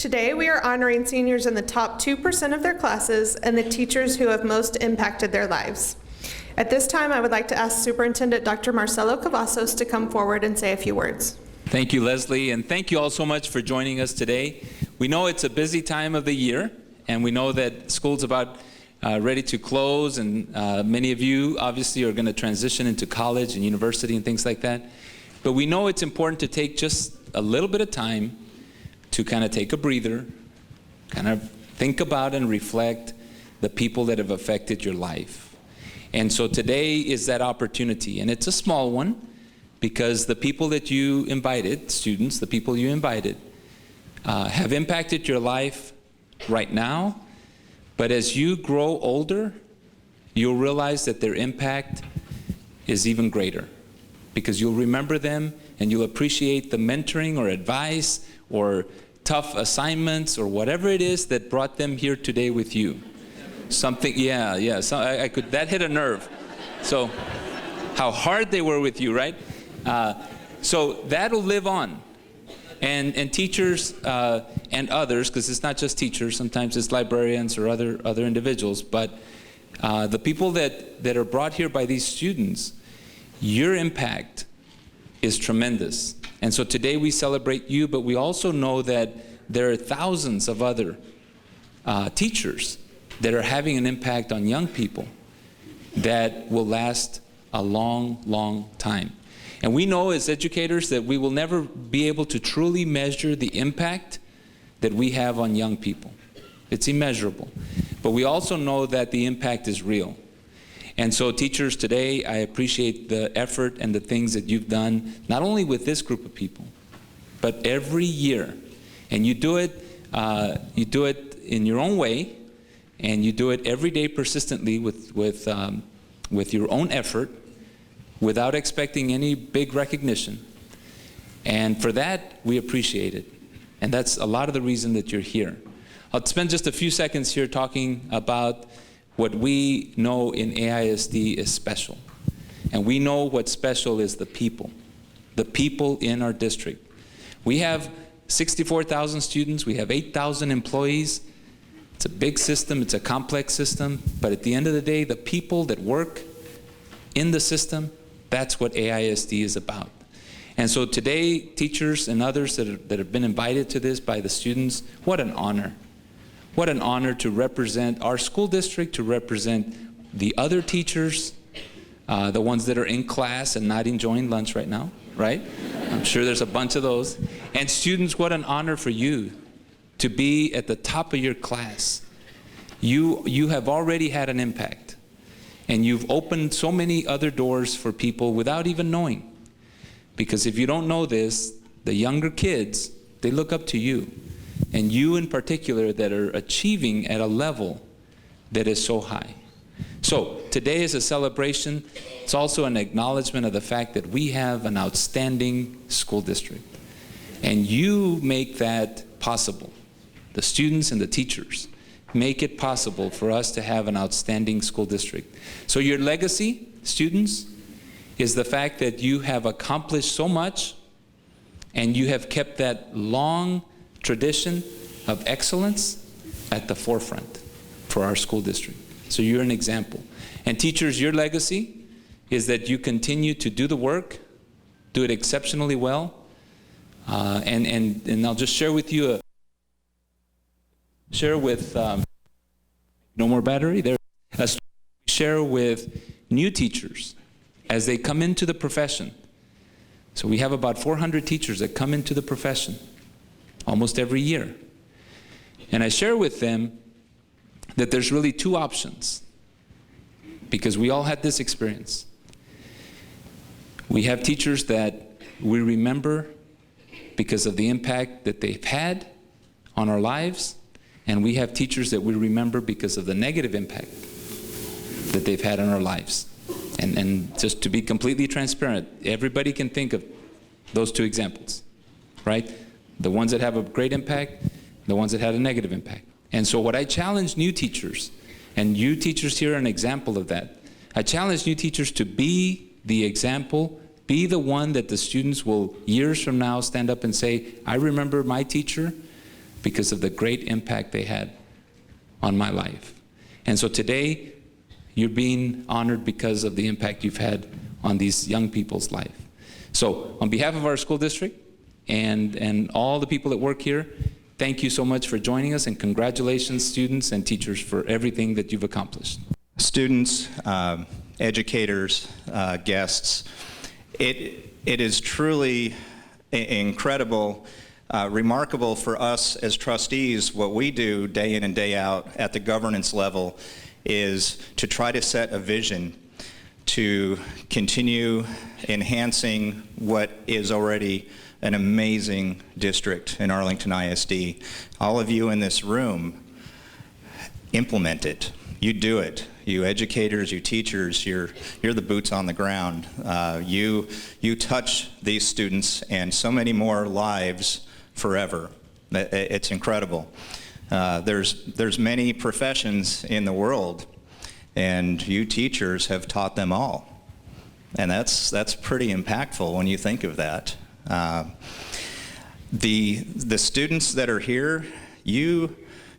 Today, we are honoring seniors in the top 2% of their classes and the teachers who have most impacted their lives. At this time, I would like to ask Superintendent Dr. Marcelo Cavazos to come forward and say a few words. Thank you, Leslie, and thank you all so much for joining us today. We know it's a busy time of the year, and we know that school's about ready to close, and many of you obviously are going to transition into college and university and things like that. But we know it's important to take just a little bit of time to kind of take a breather, kind of think about and reflect the people that have affected your life. And so today is that opportunity, and it's a small one because the people that you invited, students, the people you invited, have impacted your life right now, but as you grow older, you'll realize that their impact is even greater because you'll remember them and you'll appreciate the mentoring or advice or tough assignments or whatever it is that brought them here today with you. Something, yeah, so I could, that hit a nerve. So how hard they were with you, right? So that'll live on. And teachers and others, because it's not just teachers, sometimes it's librarians or other individuals, but the people that are brought here by these students, your impact is tremendous. And so today we celebrate you, but we also know that there are thousands of other teachers that are having an impact on young people that will last a long, long time. And we know as educators that we will never be able to truly measure the impact that we have on young people. It's immeasurable. But we also know that the impact is real. And so teachers, today I appreciate the effort and the things that you've done, not only with this group of people, but every year. And you do it in your own way, and you do it every day persistently with your own effort, without expecting any big recognition. And for that, we appreciate it. And that's a lot of the reason that you're here. I'll spend just a few seconds here talking about what we know in AISD is special. And we know what's special is the people in our district. We have 64,000 students, we have 8,000 employees. It's a big system, it's a complex system, but at the end of the day, the people that work in the system, that's what AISD is about. And so today, teachers and others that have been invited to this by the students, what an honor. What an honor to represent our school district, to represent the other teachers, the ones that are in class and not enjoying lunch right now, right? I'm sure there's a bunch of those. And students, what an honor for you to be at the top of your class. You have already had an impact. And you've opened so many other doors for people without even knowing. Because if you don't know this, the younger kids, they look up to you. And you in particular that are achieving at a level that is so high. So today is a celebration. It's also an acknowledgement of the fact that we have an outstanding school district. And you make that possible. The students and the teachers make it possible for us to have an outstanding school district. So your legacy, students, is the fact that you have accomplished so much and you have kept that long tradition of excellence at the forefront for our school district. So you're an example. And teachers, your legacy is that you continue to do the work, do it exceptionally well, and I'll just share with you no more battery there. Share with new teachers as they come into the profession. So we have about 400 teachers that come into the profession almost every year. And I share with them that there's really two options because we all had this experience. We have teachers that we remember because of the impact that they've had on our lives, and we have teachers that we remember because of the negative impact that they've had on our lives. And just to be completely transparent, everybody can think of those two examples, right? The ones that have a great impact, the ones that had a negative impact. And so what I challenge new teachers, and you teachers here are an example of that, I challenge new teachers to be the example, be the one that the students will years from now stand up and say, I remember my teacher because of the great impact they had on my life. And so today, you're being honored because of the impact you've had on these young people's life. So on behalf of our school district and all the people that work here, thank you so much for joining us, and congratulations, students and teachers, for everything that you've accomplished. Students, educators, guests, it is truly incredible, remarkable for us as trustees. What we do day in and day out at the governance level is to try to set a vision to continue enhancing what is already an amazing district in Arlington ISD. All of you in this room implement it. You do it. You educators, you teachers, you're the boots on the ground. You touch these students and so many more lives forever. It's incredible. There's many professions in the world, and you teachers have taught them all. And that's pretty impactful when you think of that. The students that are here, you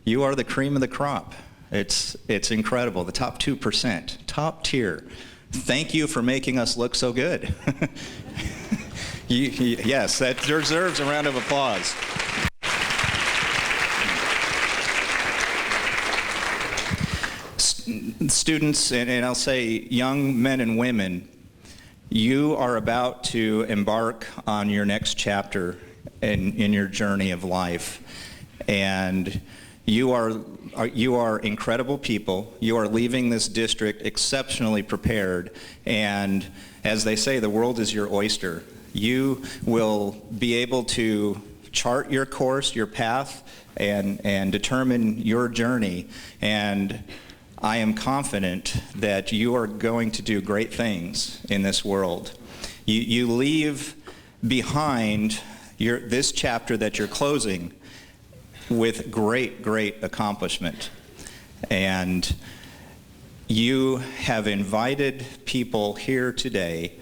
are the cream of the crop. It's incredible. The top 2%, top tier. Thank you for making us look so good. Yes, that deserves a round of applause. Students, and I'll say young men and women, you are about to embark on your next chapter in your journey of life. And you are incredible people. You are leaving this district exceptionally prepared. And as they say, the world is your oyster. You will be able to chart your course, your path, and determine your journey. And I am confident that you are going to do great things in this world. You leave behind this chapter that you're closing with great accomplishment. And you have invited people here today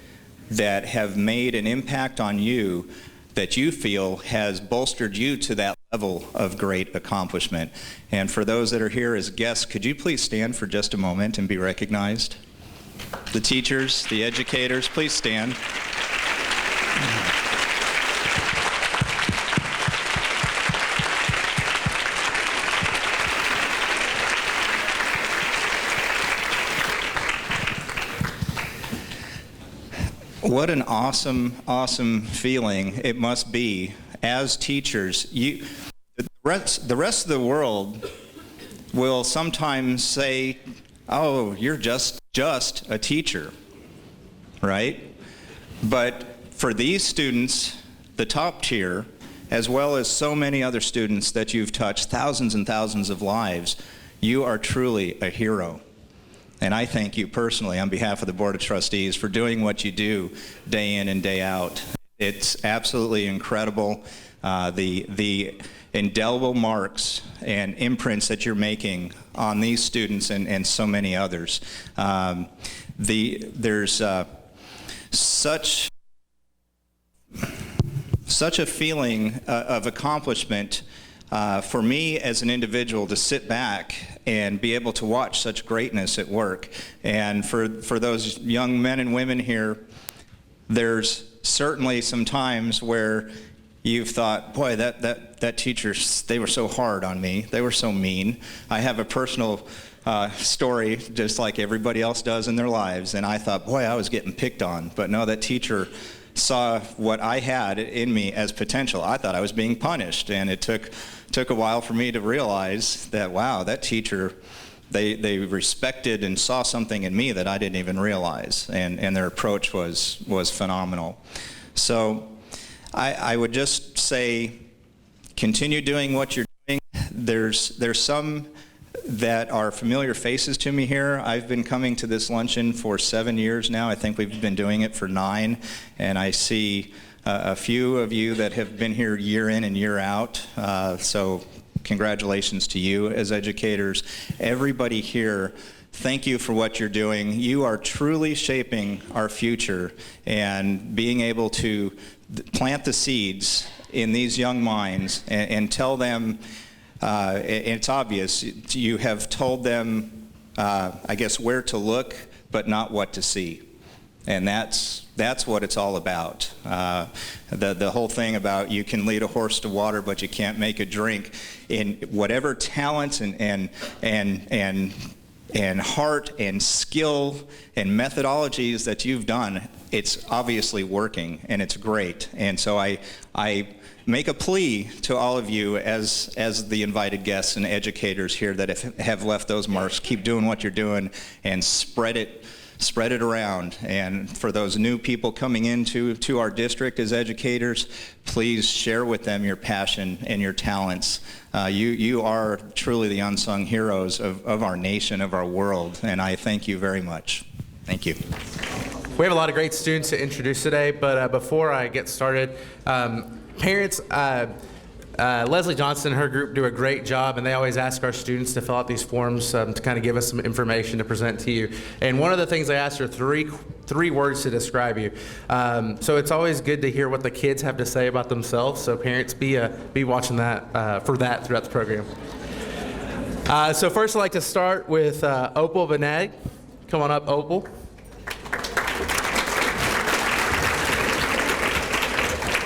that have made an impact on you that you feel has bolstered you to that level of great accomplishment. And for those that are here as guests, could you please stand for just a moment and be recognized? The teachers, the educators, please stand. What an awesome feeling it must be as teachers. The rest of the world will sometimes say, oh, you're just a teacher, right? But for these students, the top tier, as well as so many other students that you've touched, thousands and thousands of lives, you are truly a hero. And I thank you personally on behalf of the Board of Trustees for doing what you do day in and day out. It's absolutely incredible, the indelible marks and imprints that you're making on these students and so many others. There's such a feeling of accomplishment for me as an individual to sit back and be able to watch such greatness at work. And for those young men and women here, there's certainly some times where you've thought, boy, that teacher, they were so hard on me. They were so mean. I have a personal story, just like everybody else does in their lives, and I thought, boy, I was getting picked on. But no, that teacher saw what I had in me as potential. I thought I was being punished, and it took a while for me to realize that, wow, that teacher, they respected and saw something in me that I didn't even realize, and their approach was phenomenal. So I would just say, continue doing what you're doing. There's some that are familiar faces to me here. I've been coming to this luncheon for 7 years now. I think we've been doing it for 9, and I see a few of you that have been here year in and year out. So congratulations to you as educators. Everybody here, thank you for what you're doing. You are truly shaping our future, and being able to plant the seeds in these young minds and tell them, it's obvious, you have told them, I guess, where to look, but not what to see. And that's what it's all about. The whole thing about you can lead a horse to water, but you can't make it drink. In whatever talents and heart and skill and methodologies that you've done, it's obviously working, and it's great. And so I make a plea to all of you as the invited guests and educators here that have left those marks. Keep doing what you're doing and spread it around. And for those new people coming into our district as educators, please share with them your passion and your talents. You are truly the unsung heroes of our nation, of our world, and I thank you very much. Thank you. We have a lot of great students to introduce today, but before I get started, parents, Leslie Johnson and her group do a great job, and they always ask our students to fill out these forms to kind of give us some information to present to you. And one of the things they asked are three words to describe you. So it's always good to hear what the kids have to say about themselves. So parents, be watching that for that throughout the program. So first, I'd like to start with Opal Benag. Come on up, Opal.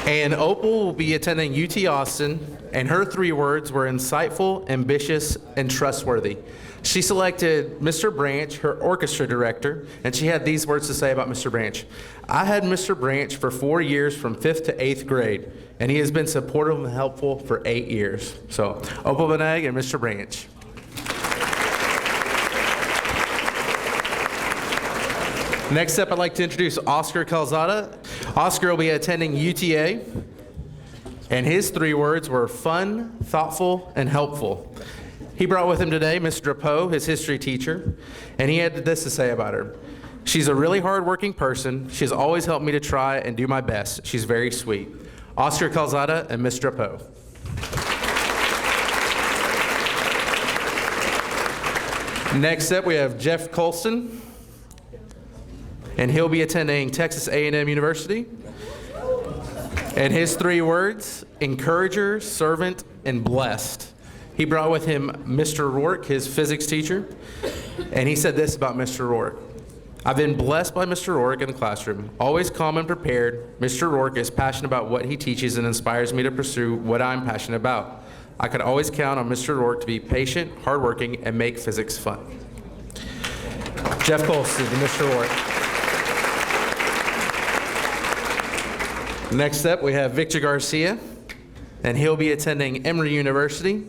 And Opal will be attending UT Austin, and her three words were insightful, ambitious, and trustworthy. She selected Mr. Branch, her orchestra director, and she had these words to say about Mr. Branch. I had Mr. Branch for 4 years from 5th to 8th grade, and he has been supportive and helpful for 8 years. So, Opal Benag and Mr. Branch. Next up, I'd like to introduce Oscar Calzada. Oscar will be attending UTA, and his three words were fun, thoughtful, and helpful. He brought with him today Mr. Drapeau, his history teacher, and he had this to say about her. She's a really hard-working person. She's always helped me to try and do my best. She's very sweet. Oscar Calzada and Mr. Drapeau. Next up, we have Jeff Colston, and he'll be attending Texas A&M University. And his three words, encourager, servant, and blessed. He brought with him Mr. Rourke, his physics teacher, and he said this about Mr. Rourke. I've been blessed by Mr. Rourke in the classroom. Always calm and prepared, Mr. Rourke is passionate about what he teaches and inspires me to pursue what I'm passionate about. I could always count on Mr. Rourke to be patient, hardworking, and make physics fun. Jeff Colston and Mr. Rourke. Next up, we have Victor Garcia, and he'll be attending Emory University.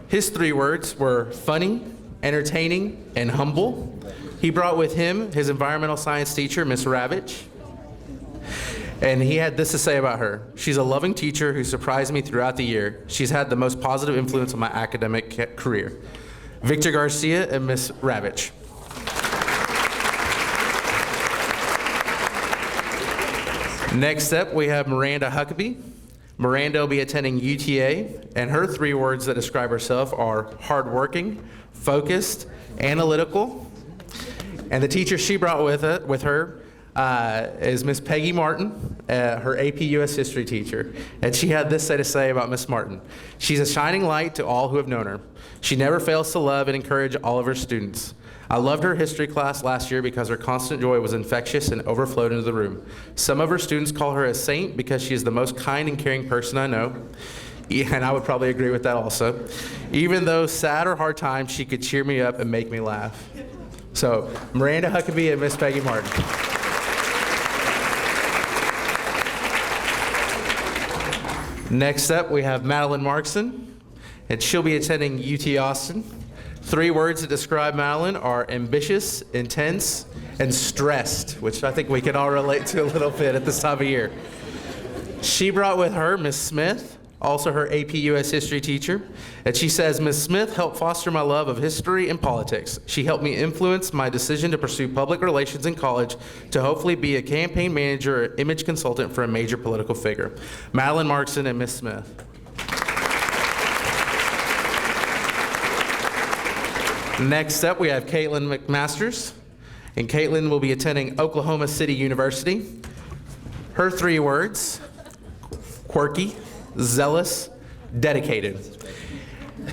His three words were funny, entertaining, and humble. He brought with him his environmental science teacher, Miss Ravitch, and he had this to say about her. She's a loving teacher who surprised me throughout the year. She's had the most positive influence on my academic career. Victor Garcia and Miss Ravitch. Next up, we have Miranda Huckabee. Miranda will be attending UTA, and her three words that describe herself are hardworking, focused, analytical. And the teacher she brought with her is Miss Peggy Martin, her AP US History teacher. And she had this to say about Miss Martin. She's a shining light to all who have known her. She never fails to love and encourage all of her students. I loved her history class last year because her constant joy was infectious and overflowed into the room. Some of her students call her a saint because she is the most kind and caring person I know. And I would probably agree with that also. Even though sad or hard times, she could cheer me up and make me laugh. So, Miranda Huckabee and Miss Peggy Martin. Next up, we have Madeline Markson, and she'll be attending UT Austin. Three words that describe Madeline are ambitious, intense, and stressed, which I think we can all relate to a little bit at this time of year. She brought with her Miss Smith, also her AP US History teacher, and she says, Miss Smith helped foster my love of history and politics. She helped me influence my decision to pursue public relations in college to hopefully be a campaign manager or image consultant for a major political figure. Madeline Markson and Miss Smith. Next up, we have Caitlin McMasters, and Caitlin will be attending Oklahoma City University. Her three words, quirky, zealous, dedicated.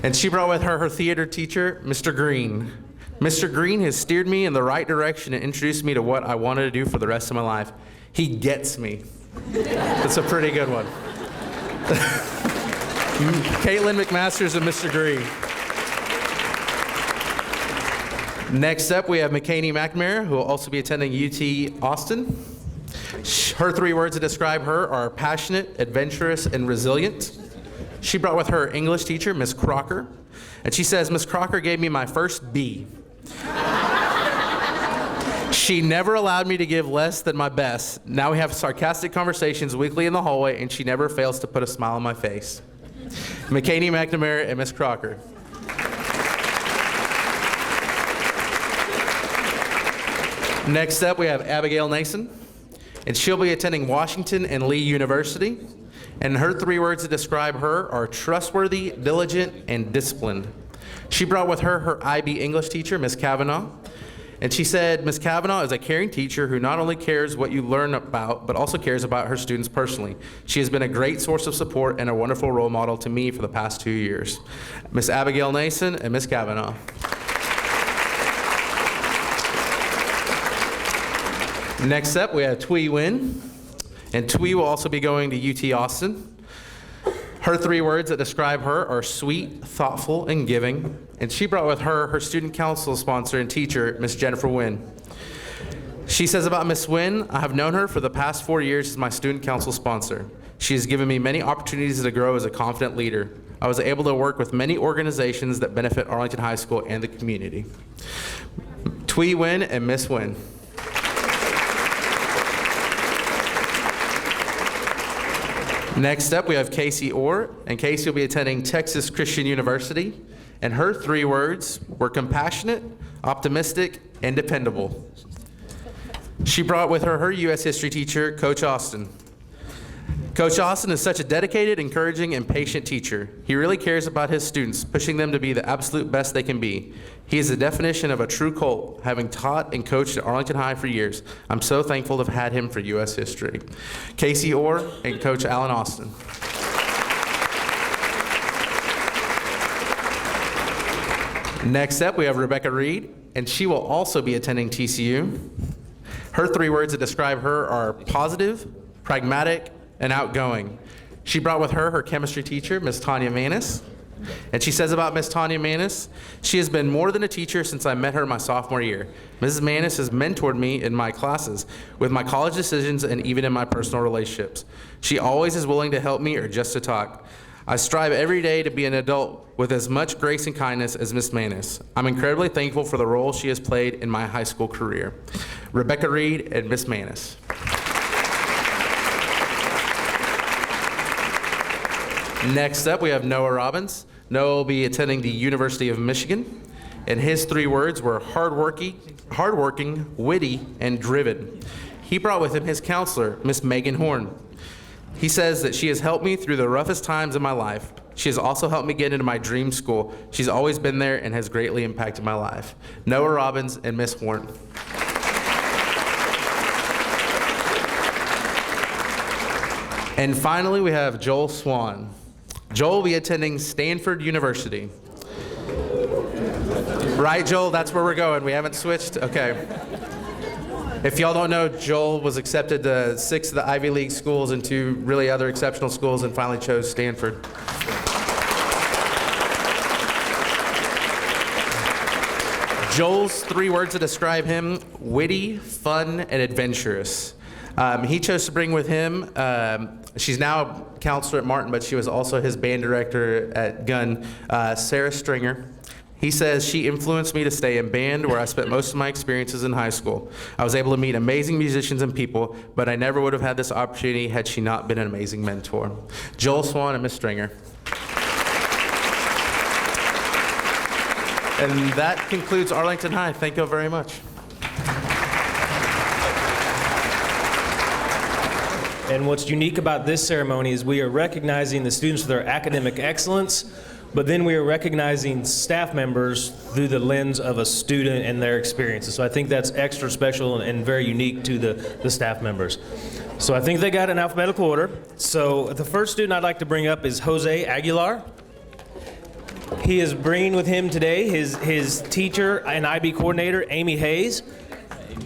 And she brought with her her theater teacher, Mr. Green. Mr. Green has steered me in the right direction and introduced me to what I wanted to do for the rest of my life. He gets me. That's a pretty good one. Caitlin McMasters and Mr. Green. Next up, we have McKaney McNamara, who will also be attending UT Austin. Her 3 words to describe her are passionate, adventurous, and resilient. She brought with her English teacher, Miss Crocker, and she says, Miss Crocker gave me my first B. She never allowed me to give less than my best. Now we have sarcastic conversations weekly in the hallway, and she never fails to put a smile on my face. McKaney McNamara and Miss Crocker. Next up, we have Abigail Nason, and she'll be attending Washington and Lee University. And her 3 words to describe her are trustworthy, diligent, and disciplined. She brought with her her IB English teacher, Miss Kavanaugh. And she said, Miss Kavanaugh is a caring teacher who not only cares what you learn about, but also cares about her students personally. She has been a great source of support and a wonderful role model to me for the past 2 years. Miss Abigail Nason and Miss Kavanaugh. Next up, we have Thuy Nguyen, and Thuy will also be going to UT Austin. Her 3 words that describe her are sweet, thoughtful, and giving, and she brought with her her student council sponsor and teacher, Miss Jennifer Nguyen. She says about Miss Nguyen, I have known her for the past 4 years as my student council sponsor. She has given me many opportunities to grow as a confident leader. I was able to work with many organizations that benefit Arlington High School and the community. Thuy Nguyen and Miss Nguyen. Next up, we have Casey Orr, and Casey will be attending Texas Christian University, and her 3 words were compassionate, optimistic, and dependable. She brought with her her U.S. history teacher, Coach Austin. Coach Austin is such a dedicated, encouraging, and patient teacher. He really cares about his students, pushing them to be the absolute best they can be. He is the definition of a true Colt, having taught and coached at Arlington High for years. I'm so thankful to have had him for U.S. history. Casey Orr and Coach Alan Austin. Next up, we have Rebecca Reed, and she will also be attending TCU. Her 3 words that describe her are positive, pragmatic, and outgoing. She brought with her her chemistry teacher, Miss Tanya Manis. And she says about Miss Tanya Manis, she has been more than a teacher since I met her my sophomore year. Mrs. Manis has mentored me in my classes, with my college decisions, and even in my personal relationships. She always is willing to help me or just to talk. I strive every day to be an adult with as much grace and kindness as Miss Manis. I'm incredibly thankful for the role she has played in my high school career. Rebecca Reed and Miss Manis. Next up, we have Noah Robbins. Noah will be attending the University of Michigan, and his 3 words were hardworking, witty, and driven. He brought with him his counselor, Miss Megan Horn. He says that she has helped me through the roughest times in my life. She has also helped me get into my dream school. She's always been there and has greatly impacted my life. Noah Robbins and Miss Horn. And finally, we have Joel Swan. Joel will be attending Stanford University. Right, Joel? That's where we're going. We haven't switched? Okay. If y'all don't know, Joel was accepted to 6 of the Ivy League schools and 2 really other exceptional schools and finally chose Stanford. Joel's 3 words to describe him: witty, fun, and adventurous. He chose to bring with him, she's now a counselor at Martin, but she was also his band director at Gunn, Sarah Stringer. He says, she influenced me to stay in band, where I spent most of my experiences in high school. I was able to meet amazing musicians and people, but I never would have had this opportunity had she not been an amazing mentor. Joel Swan and Miss Stringer. And that concludes Arlington High. Thank you very much. And what's unique about this ceremony is we are recognizing the students for their academic excellence but then we are recognizing staff members through the lens of a student and their experiences. So I think that's extra special and very unique to the staff members. So I think they got it in alphabetical order. So the first student I'd like to bring up is Jose Aguilar. He is bringing with him today his teacher and IB coordinator, Amy Hayes.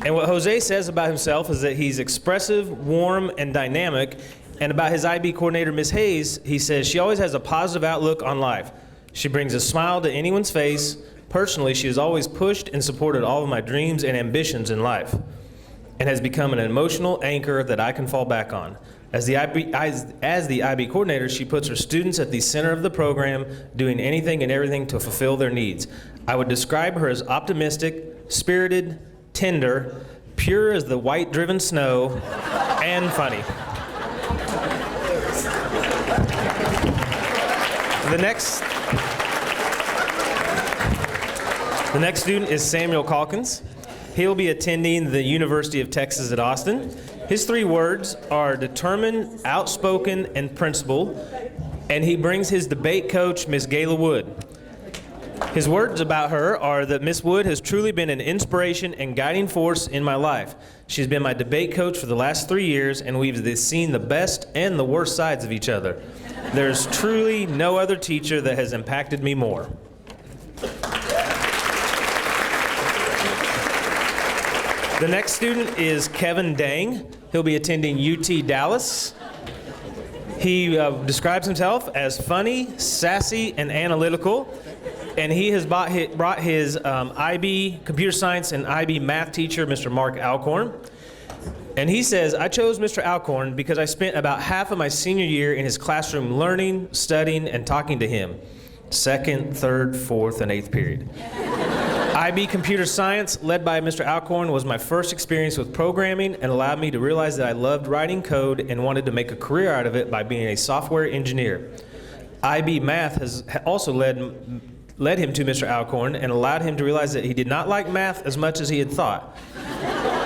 And what Jose says about himself is that he's expressive, warm, and dynamic. And about his IB coordinator, Ms. Hayes, he says she always has a positive outlook on life. She brings a smile to anyone's face. Personally, she has always pushed and supported all of my dreams and ambitions in life, and has become an emotional anchor that I can fall back on. As the IB coordinator, she puts her students at the center of the program, doing anything and everything to fulfill their needs. I would describe her as optimistic, spirited, tender, pure as the white-driven snow, and funny. The next student is Samuel Calkins. He'll be attending the University of Texas at Austin. His 3 words are determined, outspoken, and principled, and he brings his debate coach, Miss Gayla Wood. His words about her are that Miss Wood has truly been an inspiration and guiding force in my life. She's been my debate coach for the last 3 years, and we've seen the best and the worst sides of each other. There's truly no other teacher that has impacted me more. The next student is Kevin Dang. He'll be attending UT Dallas. He describes himself as funny, sassy, and analytical. And he has brought his IB computer science and IB math teacher, Mr. Mark Alcorn. And he says, I chose Mr. Alcorn because I spent about half of my senior year in his classroom learning, studying, and talking to him. 2nd, 3rd, 4th, and 8th period. IB Computer Science, led by Mr. Alcorn, was my first experience with programming and allowed me to realize that I loved writing code and wanted to make a career out of it by being a software engineer. IB Math has also led him to Mr. Alcorn and allowed him to realize that he did not like math as much as he had thought.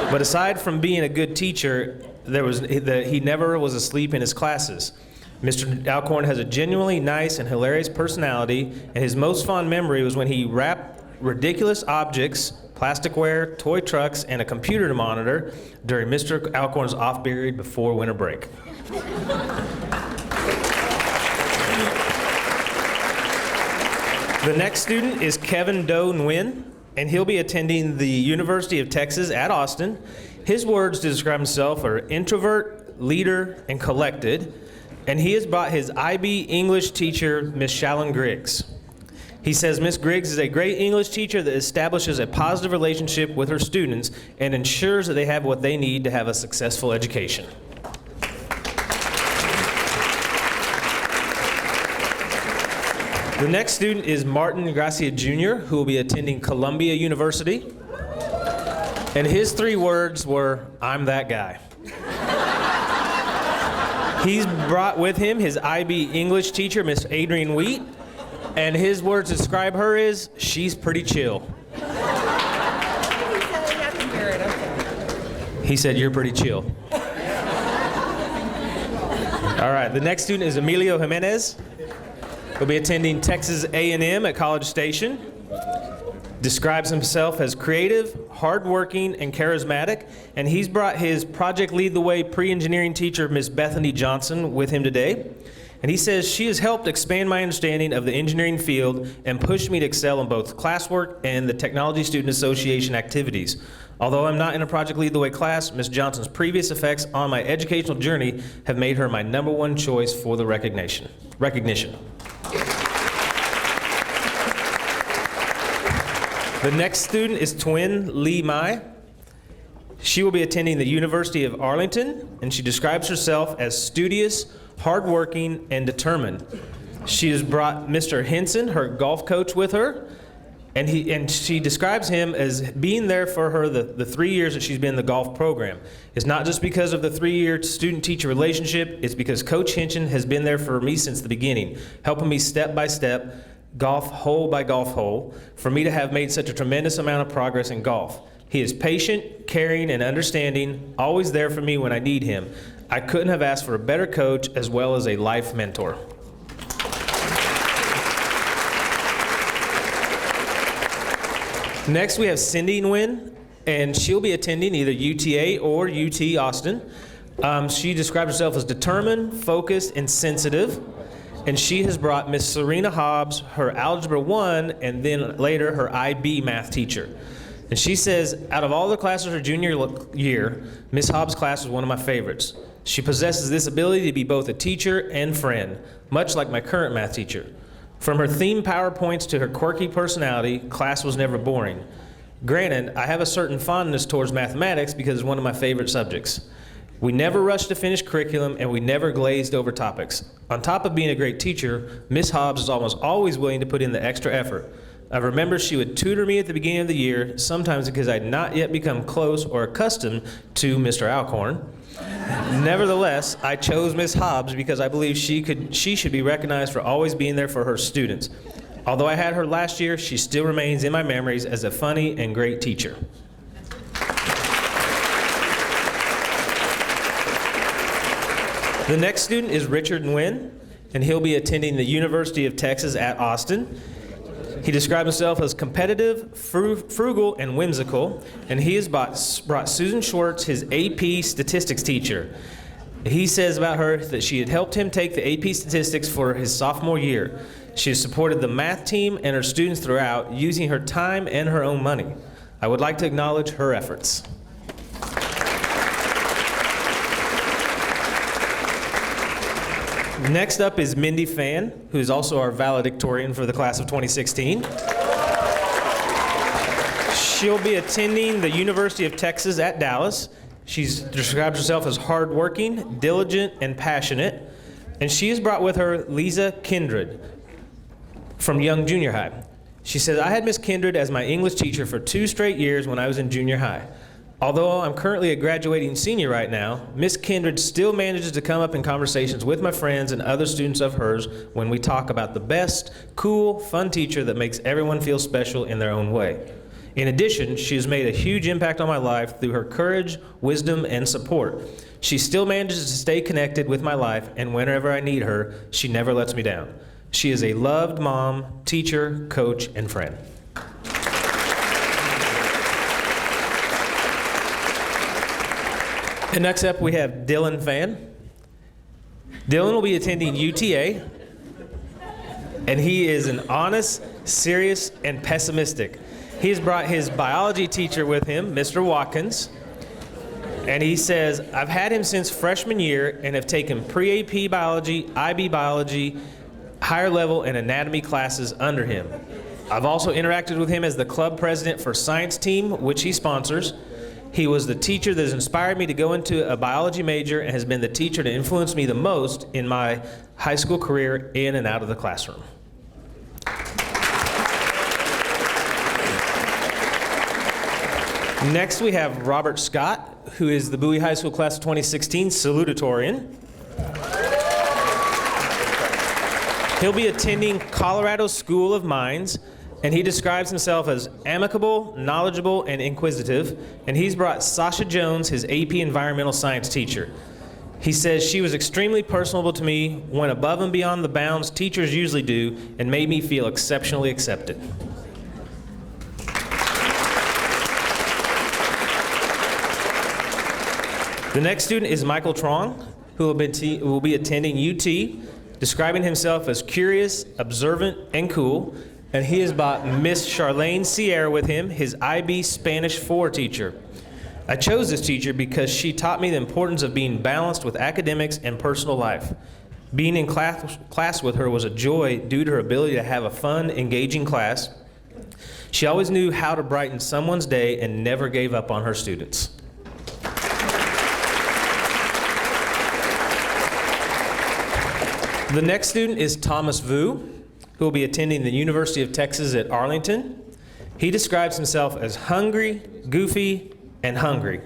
But aside from being a good teacher, he never was asleep in his classes. Mr. Alcorn has a genuinely nice and hilarious personality, and his most fond memory was when he wrapped ridiculous objects, plasticware, toy trucks, and a computer monitor during Mr. Alcorn's off period before winter break. The next student is Kevin Do Nguyen, and he'll be attending the University of Texas at Austin. His words to describe himself are introvert, leader, and collected, and he has brought his IB English teacher, Miss Shallon Griggs. He says Miss Griggs is a great English teacher that establishes a positive relationship with her students and ensures that they have what they need to have a successful education. The next student is Martin Gracia Jr., who will be attending Columbia University. And his 3 words were, I'm that guy. He's brought with him his IB English teacher, Miss Adrienne Wheat. And his words to describe her is, she's pretty chill. He said, you're pretty chill. All right, the next student is Emilio Jimenez. He'll be attending Texas A&M at College Station. Describes himself as creative, hardworking, and charismatic. And he's brought his Project Lead the Way pre-engineering teacher, Miss Bethany Johnson, with him today. And he says she has helped expand my understanding of the engineering field and pushed me to excel in both classwork and the Technology Student Association activities. Although I'm not in a Project Lead the Way class, Ms. Johnson's previous effects on my educational journey have made her my #1 choice for the recognition. The next student is twin Lee Mai. She will be attending the University of Arlington, and she describes herself as studious, hardworking, and determined. She has brought Mr. Henson, her golf coach, with her, and she describes him as being there for her the 3 years that she's been in the golf program. It's not just because of the 3-year student-teacher relationship, it's because Coach Henson has been there for me since the beginning, helping me step by step, golf hole by golf hole, for me to have made such a tremendous amount of progress in golf. He is patient, caring, and understanding, always there for me when I need him. I couldn't have asked for a better coach as well as a life mentor. Next, we have Cindy Nguyen, and she'll be attending either UTA or UT Austin. She describes herself as determined, focused, and sensitive. And she has brought Miss Serena Hobbs, her Algebra 1, and then later her IB math teacher. And she says, out of all the classes her junior year, Miss Hobbs' class was one of my favorites. She possesses this ability to be both a teacher and friend, much like my current math teacher. From her theme PowerPoints to her quirky personality, class was never boring. Granted, I have a certain fondness towards mathematics because it's one of my favorite subjects. We never rushed to finish curriculum, and we never glazed over topics. On top of being a great teacher, Miss Hobbs is almost always willing to put in the extra effort. I remember she would tutor me at the beginning of the year, sometimes because I'd not yet become close or accustomed to Mr. Alcorn. Nevertheless, I chose Miss Hobbs because I believe she should be recognized for always being there for her students. Although I had her last year, she still remains in my memories as a funny and great teacher. The next student is Richard Nguyen, and he'll be attending the University of Texas at Austin. He describes himself as competitive, frugal, and whimsical, and he has brought Susan Schwartz, his AP statistics teacher. He says about her that she had helped him take the AP statistics for his sophomore year. She has supported the math team and her students throughout, using her time and her own money. I would like to acknowledge her efforts. Next up is Mindy Fan, who is also our valedictorian for the class of 2016. She'll be attending the University of Texas at Dallas. She describes herself as hardworking, diligent, and passionate. And she has brought with her Lisa Kindred from Young Junior High. She says, I had Miss Kindred as my English teacher for 2 straight years when I was in junior high. Although I'm currently a graduating senior right now, Miss Kindred still manages to come up in conversations with my friends and other students of hers when we talk about the best, cool, fun teacher that makes everyone feel special in their own way. In addition, she has made a huge impact on my life through her courage, wisdom, and support. She still manages to stay connected with my life, and whenever I need her, she never lets me down. She is a loved mom, teacher, coach, and friend. And next up, we have Dylan Fan. Dylan will be attending UTA, and he is an honest, serious, and pessimistic. He's brought his biology teacher with him, Mr. Watkins, and he says, I've had him since freshman year and have taken pre-AP biology, IB biology, higher level, and anatomy classes under him. I've also interacted with him as the club president for science team, which he sponsors. He was the teacher that has inspired me to go into a biology major and has been the teacher to influence me the most in my high school career in and out of the classroom. Next, we have Robert Scott, who is the Bowie High School Class of 2016 salutatorian. He'll be attending Colorado School of Mines, and he describes himself as amicable, knowledgeable, and inquisitive, and he's brought Sasha Jones, his AP Environmental Science teacher. He says she was extremely personable to me, went above and beyond the bounds teachers usually do, and made me feel exceptionally accepted. The next student is Michael Trong, who will be attending UT, describing himself as curious, observant, and cool, and he has brought Miss Charlene Sierra with him, his IB Spanish 4 teacher. I chose this teacher because she taught me the importance of being balanced with academics and personal life. Being in class with her was a joy due to her ability to have a fun, engaging class. She always knew how to brighten someone's day and never gave up on her students. The next student is Thomas Vu, who will be attending the University of Texas at Arlington. He describes himself as hungry, goofy, and hungry.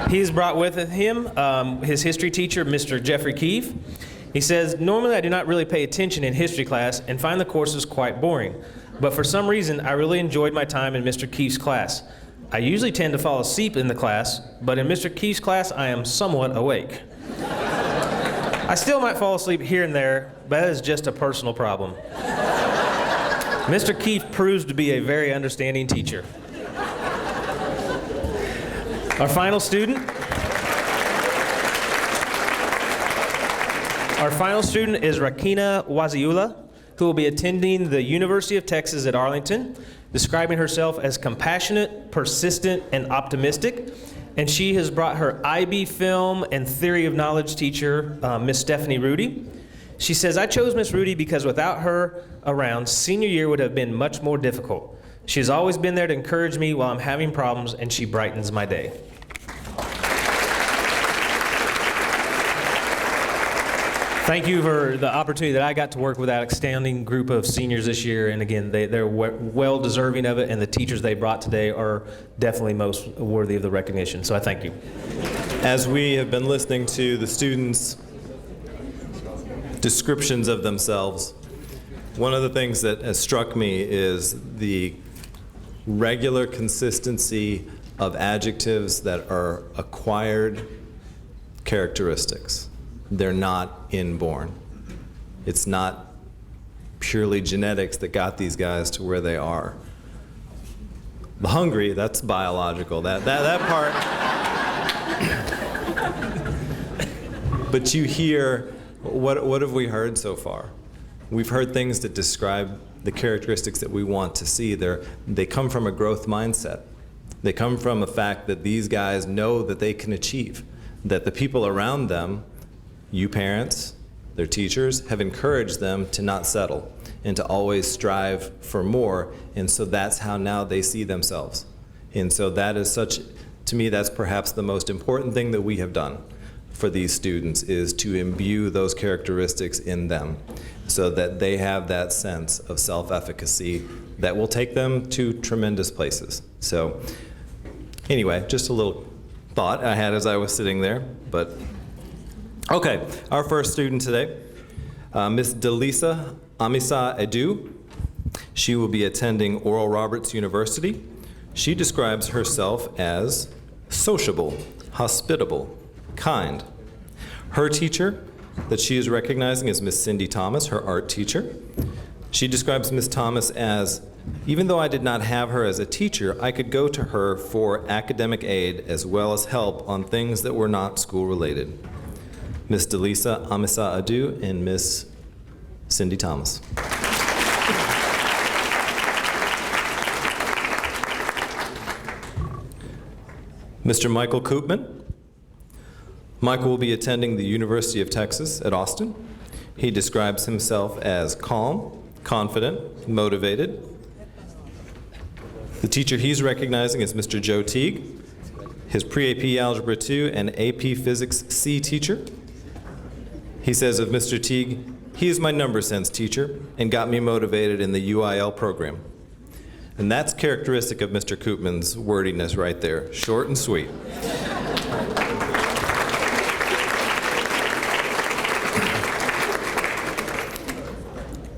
He has brought with him his history teacher, Mr. Jeffrey Keefe. He says, normally I do not really pay attention in history class and find the courses quite boring, but for some reason I really enjoyed my time in Mr. Keefe's class. I usually tend to fall asleep in the class, but in Mr. Keefe's class I am somewhat awake. I still might fall asleep here and there, but that is just a personal problem. Mr. Keefe proves to be a very understanding teacher. Our final student is Rakina Waziula, who will be attending the University of Texas at Arlington, describing herself as compassionate, persistent, and optimistic. And she has brought her IB film and theory of knowledge teacher, Miss Stephanie Rudy. She says, I chose Miss Rudy because without her around, senior year would have been much more difficult. She has always been there to encourage me while I'm having problems, and she brightens my day. Thank you for the opportunity that I got to work with that outstanding group of seniors this year. And again, they're well deserving of it, and the teachers they brought today are definitely most worthy of the recognition. So I thank you. As we have been listening to the students' descriptions of themselves, one of the things that has struck me is the regular consistency of adjectives that are acquired characteristics. They're not inborn. It's not purely genetics that got these guys to where they are. The hungry, that's biological. That part. But you hear, what have we heard so far? We've heard things that describe the characteristics that we want to see. They come from a growth mindset. They come from the fact that these guys know that they can achieve, that the people around them, you parents, their teachers, have encouraged them to not settle and to always strive for more. And so that's how now they see themselves. And so that is to me, that's perhaps the most important thing that we have done for these students, is to imbue those characteristics in them so that they have that sense of self-efficacy that will take them to tremendous places. So anyway, just a little thought I had as I was sitting there, but okay, our first student today, Miss Delisa Amisa Edu. She will be attending Oral Roberts University. She describes herself as sociable, hospitable, kind. Her teacher that she is recognizing is Miss Cindy Thomas, her art teacher. She describes Miss Thomas as, even though I did not have her as a teacher, I could go to her for academic aid as well as help on things that were not school-related. Miss Delisa Amisa Adu and Miss Cindy Thomas. Mr. Michael Koopman. Michael will be attending the University of Texas at Austin. He describes himself as calm, confident, motivated. The teacher he's recognizing is Mr. Joe Teague, his pre-AP Algebra 2 and AP Physics C teacher. He says of Mr. Teague, he is my number sense teacher and got me motivated in the UIL program. And that's characteristic of Mr. Koopman's wordiness right there, short and sweet.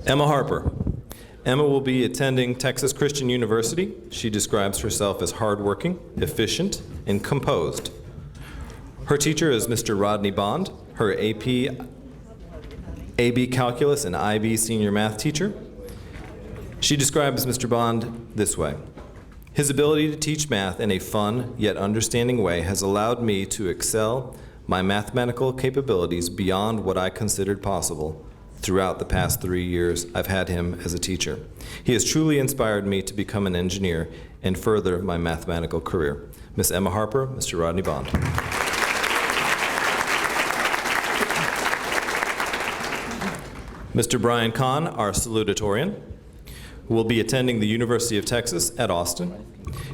Emma Harper. Emma will be attending Texas Christian University. She describes herself as hardworking, efficient, and composed. Her teacher is Mr. Rodney Bond, her AP, AB Calculus, and IB Senior Math teacher. She describes Mr. Bond this way. His ability to teach math in a fun yet understanding way has allowed me to excel my mathematical capabilities beyond what I considered possible throughout the past 3 years I've had him as a teacher. He has truly inspired me to become an engineer and further my mathematical career. Miss Emma Harper, Mr. Rodney Bond. Mr. Brian Kahn, our salutatorian, will be attending the University of Texas at Austin.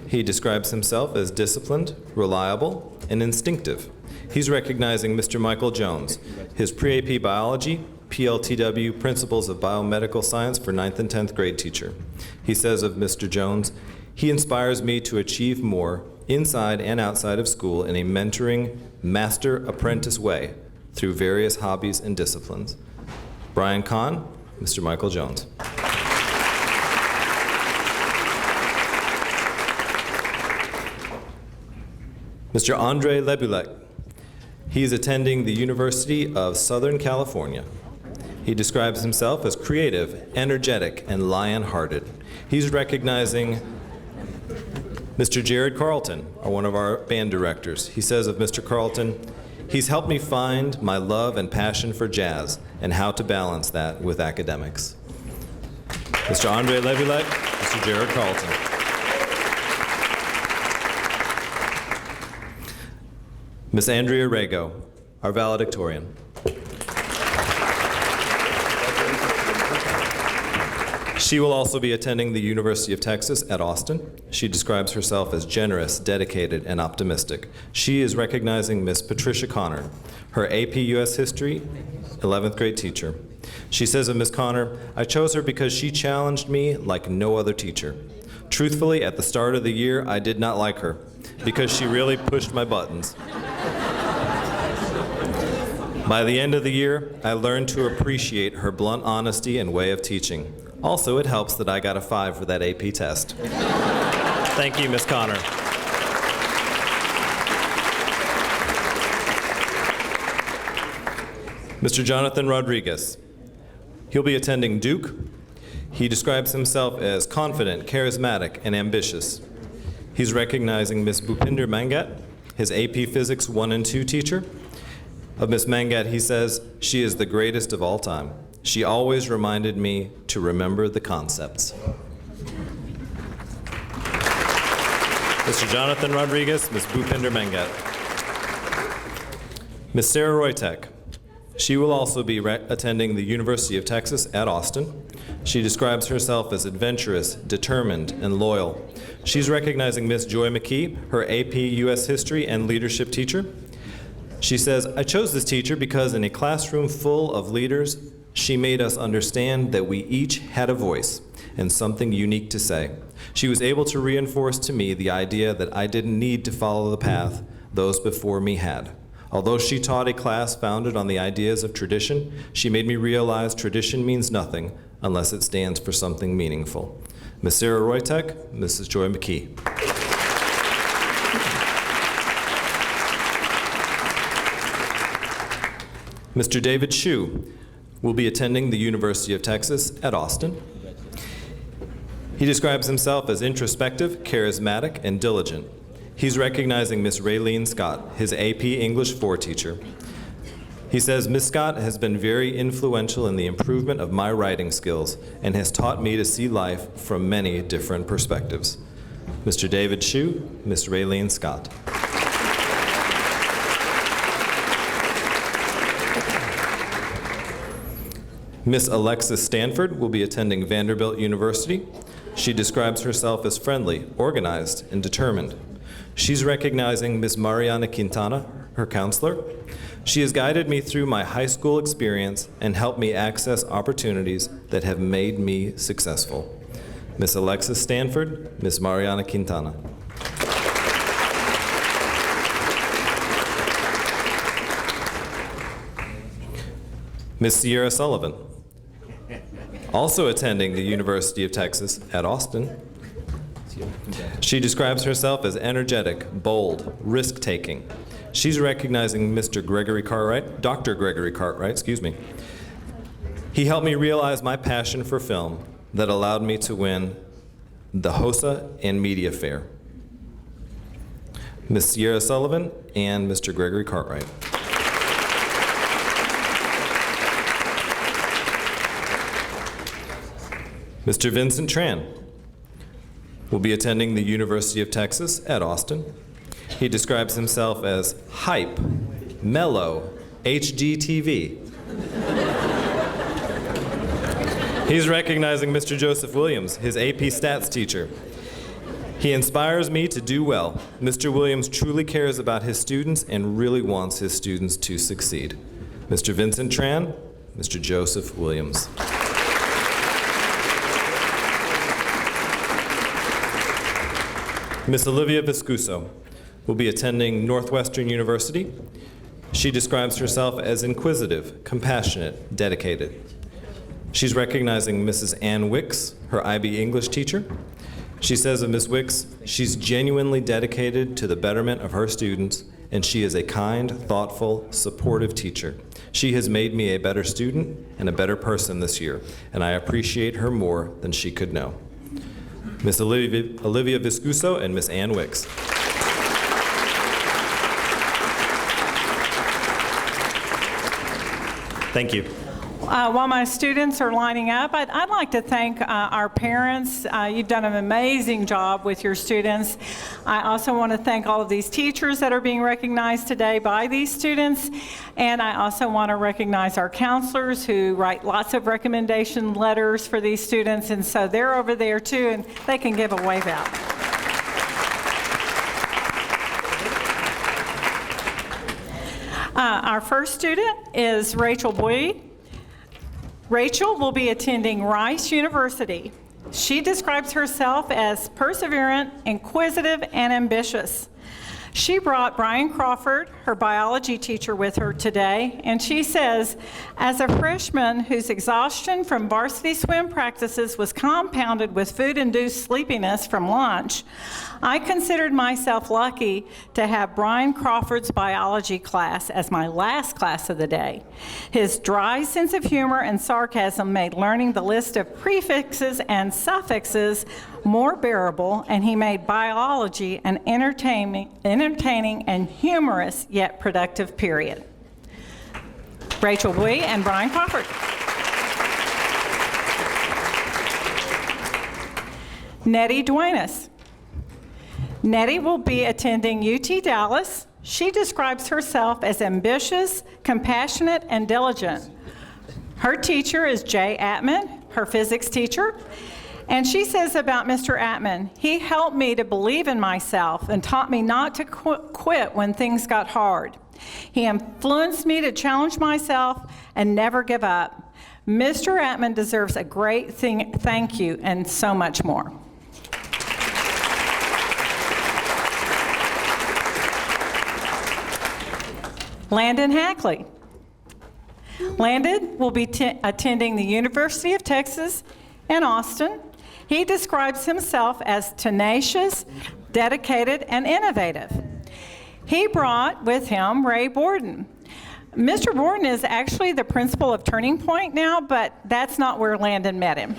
He describes himself as disciplined, reliable, and instinctive. He's recognizing Mr. Michael Jones, his pre-AP Biology, PLTW Principles of Biomedical Science for 9th and 10th grade teacher. He says of Mr. Jones, he inspires me to achieve more inside and outside of school in a mentoring, master-apprentice way through various hobbies and disciplines. Brian Kahn, Mr. Michael Jones. Mr. Andre Lebulek. He is attending the University of Southern California. He describes himself as creative, energetic, and lion-hearted. He's recognizing Mr. Jared Carlton, one of our band directors. He says of Mr. Carlton, he's helped me find my love and passion for jazz and how to balance that with academics. Mr. Andre Levilek, Mr. Jared Carlton. Miss Andrea Rego, our valedictorian. She will also be attending the University of Texas at Austin. She describes herself as generous, dedicated, and optimistic. She is recognizing Miss Patricia Connor, her AP US History 11th grade teacher. She says of Miss Connor, I chose her because she challenged me like no other teacher. Truthfully, at the start of the year, I did not like her because she really pushed my buttons. By the end of the year, I learned to appreciate her blunt honesty and way of teaching. Also, it helps that I got a 5 for that AP test. Thank you, Miss Connor. Mr. Jonathan Rodriguez. He'll be attending Duke. He describes himself as confident, charismatic, and ambitious. He's recognizing Miss Bhupinder Mangat, his AP Physics 1 and 2 teacher. Of Miss Mangat, he says, she is the greatest of all time. She always reminded me to remember the concepts. Mr. Jonathan Rodriguez, Ms. Bhupinder Mangat. Ms. Sarah Roytek. She will also be attending the University of Texas at Austin. She describes herself as adventurous, determined, and loyal. She's recognizing Ms. Joy McKee, her AP US History and Leadership teacher. She says, I chose this teacher because in a classroom full of leaders, she made us understand that we each had a voice and something unique to say. She was able to reinforce to me the idea that I didn't need to follow the path those before me had. Although she taught a class founded on the ideas of tradition, she made me realize tradition means nothing unless it stands for something meaningful. Ms. Sarah Roytek, Mrs. Joy McKee. Mr. David Hsu will be attending the University of Texas at Austin. He describes himself as introspective, charismatic, and diligent. He's recognizing Miss Raylene Scott, his AP English 4 teacher. He says, Miss Scott has been very influential in the improvement of my writing skills and has taught me to see life from many different perspectives. Mr. David Hsu, Miss Raylene Scott. Miss Alexis Stanford will be attending Vanderbilt University. She describes herself as friendly, organized, and determined. She's recognizing Miss Mariana Quintana, her counselor. She has guided me through my high school experience and helped me access opportunities that have made me successful. Miss Alexis Stanford, Miss Mariana Quintana. Miss Sierra Sullivan. Also attending the University of Texas at Austin. She describes herself as energetic, bold, risk-taking. She's recognizing Mr. Gregory Cartwright, Dr. Gregory Cartwright, excuse me. He helped me realize my passion for film that allowed me to win the HOSA and Media Fair. Miss Sierra Sullivan and Mr. Gregory Cartwright. Mr. Vincent Tran will be attending the University of Texas at Austin. He describes himself as hype, mellow, AISD-TV. He's recognizing Mr. Joseph Williams, his AP Stats teacher. He inspires me to do well. Mr. Williams truly cares about his students and really wants his students to succeed. Mr. Vincent Tran, Mr. Joseph Williams. Miss Olivia Viscuso will be attending Northwestern University. She describes herself as inquisitive, compassionate, dedicated. She's recognizing Mrs. Ann Wicks, her IB English teacher. She says of Ms. Wicks, she's genuinely dedicated to the betterment of her students and she is a kind, thoughtful, supportive teacher. She has made me a better student and a better person this year, and I appreciate her more than she could know. Miss Olivia Viscuso and Miss Ann Wicks. Thank you. While my students are lining up, I'd like to thank our parents. You've done an amazing job with your students. I also want to thank all of these teachers that are being recognized today by these students. And I also want to recognize our counselors who write lots of recommendation letters for these students. And so they're over there too, and they can give a wave out. Our first student is Rachel Bowie. Rachel will be attending Rice University. She describes herself as perseverant, inquisitive, and ambitious. She brought Brian Crawford, her biology teacher, with her today, and she says, as a freshman whose exhaustion from varsity swim practices was compounded with food-induced sleepiness from lunch, I considered myself lucky to have Brian Crawford's biology class as my last class of the day. His dry sense of humor and sarcasm made learning the list of prefixes and suffixes more bearable, and he made biology an entertaining and humorous yet productive period. Rachel Bowie and Brian Crawford. Nettie Duenas. Nettie will be attending UT Dallas. She describes herself as ambitious, compassionate, and diligent. Her teacher is Jay Atman, her physics teacher. And she says about Mr. Atman, he helped me to believe in myself and taught me not to quit when things got hard. He influenced me to challenge myself and never give up. Mr. Atman deserves a great thank you and so much more. Landon Hackley. Landon will be attending the University of Texas in Austin. He describes himself as tenacious, dedicated, and innovative. He brought with him Ray Borden. Mr. Borden is actually the principal of Turning Point now, but that's not where Landon met him.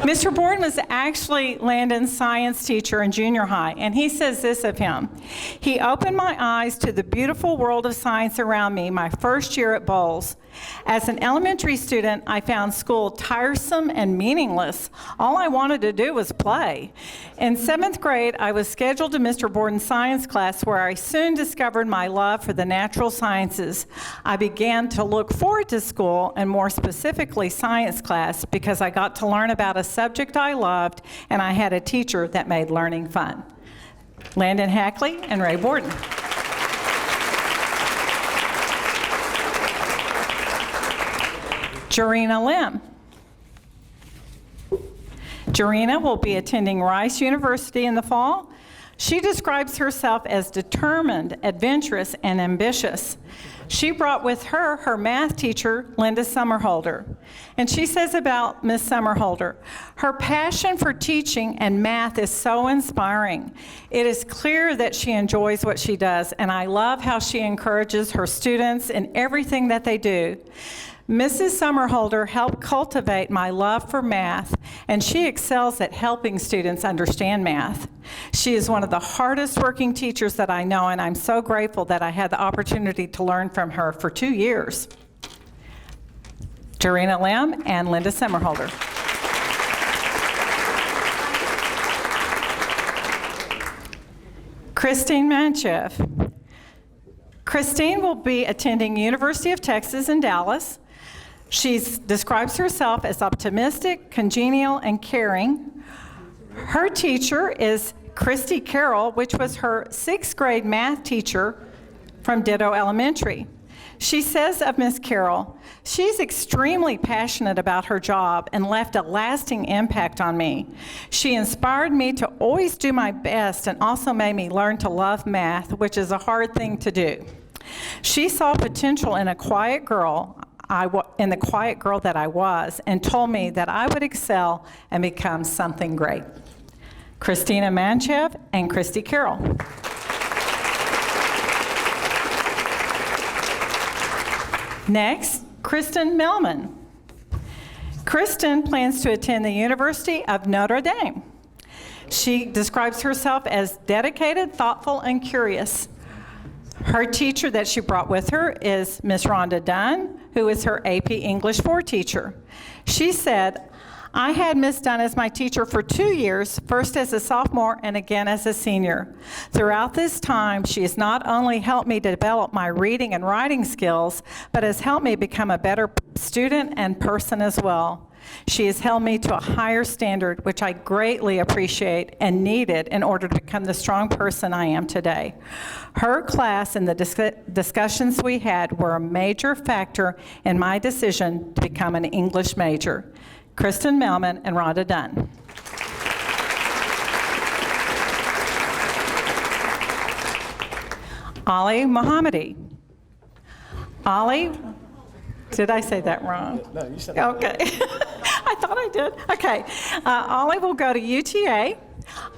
Mr. Borden was actually Landon's science teacher in junior high, and he says this of him. He opened my eyes to the beautiful world of science around me my first year at Bowles. As an elementary student, I found school tiresome and meaningless. All I wanted to do was play. In 7th grade, I was scheduled to Mr. Borden's science class, where I soon discovered my love for the natural sciences. I began to look forward to school, and more specifically science class, because I got to learn about a subject I loved, and I had a teacher that made learning fun. Landon Hackley and Ray Borden. Jarena Lim. Jarena will be attending Rice University in the fall. She describes herself as determined, adventurous, and ambitious. She brought with her her math teacher, Linda Summerholder. And she says about Miss Summerholder, her passion for teaching and math is so inspiring. It is clear that she enjoys what she does, and I love how she encourages her students in everything that they do. Mrs. Summerholder helped cultivate my love for math, and she excels at helping students understand math. She is one of the hardest working teachers that I know, and I'm so grateful that I had the opportunity to learn from her for 2 years. Jarena Lim and Linda Summerholder. Christine Manchev. Christine will be attending University of Texas in Dallas. She describes herself as optimistic, congenial, and caring. Her teacher is Christy Carroll, which was her 6th grade math teacher from Ditto Elementary. She says of Miss Carroll, she's extremely passionate about her job and left a lasting impact on me. She inspired me to always do my best and also made me learn to love math, which is a hard thing to do. She saw potential in a quiet girl. in the quiet girl that I was, and told me that I would excel and become something great. Christina Manchev and Christy Carroll. Next, Kristen Melman. Kristen plans to attend the University of Notre Dame. She describes herself as dedicated, thoughtful, and curious. Her teacher that she brought with her is Miss Rhonda Dunn, who is her AP English 4 teacher. She said, I had Miss Dunn as my teacher for 2 years, first as a sophomore and again as a senior. Throughout this time, she has not only helped me develop my reading and writing skills, but has helped me become a better student and person as well. She has held me to a higher standard, which I greatly appreciate and needed in order to become the strong person I am today. Her class and the discussions we had were a major factor in my decision to become an English major. Kristen Melman and Rhonda Dunn. Ali Mohammadi. Ali, did I say that wrong? No, you said that. Okay. I thought I did. Okay. Ollie will go to UTA.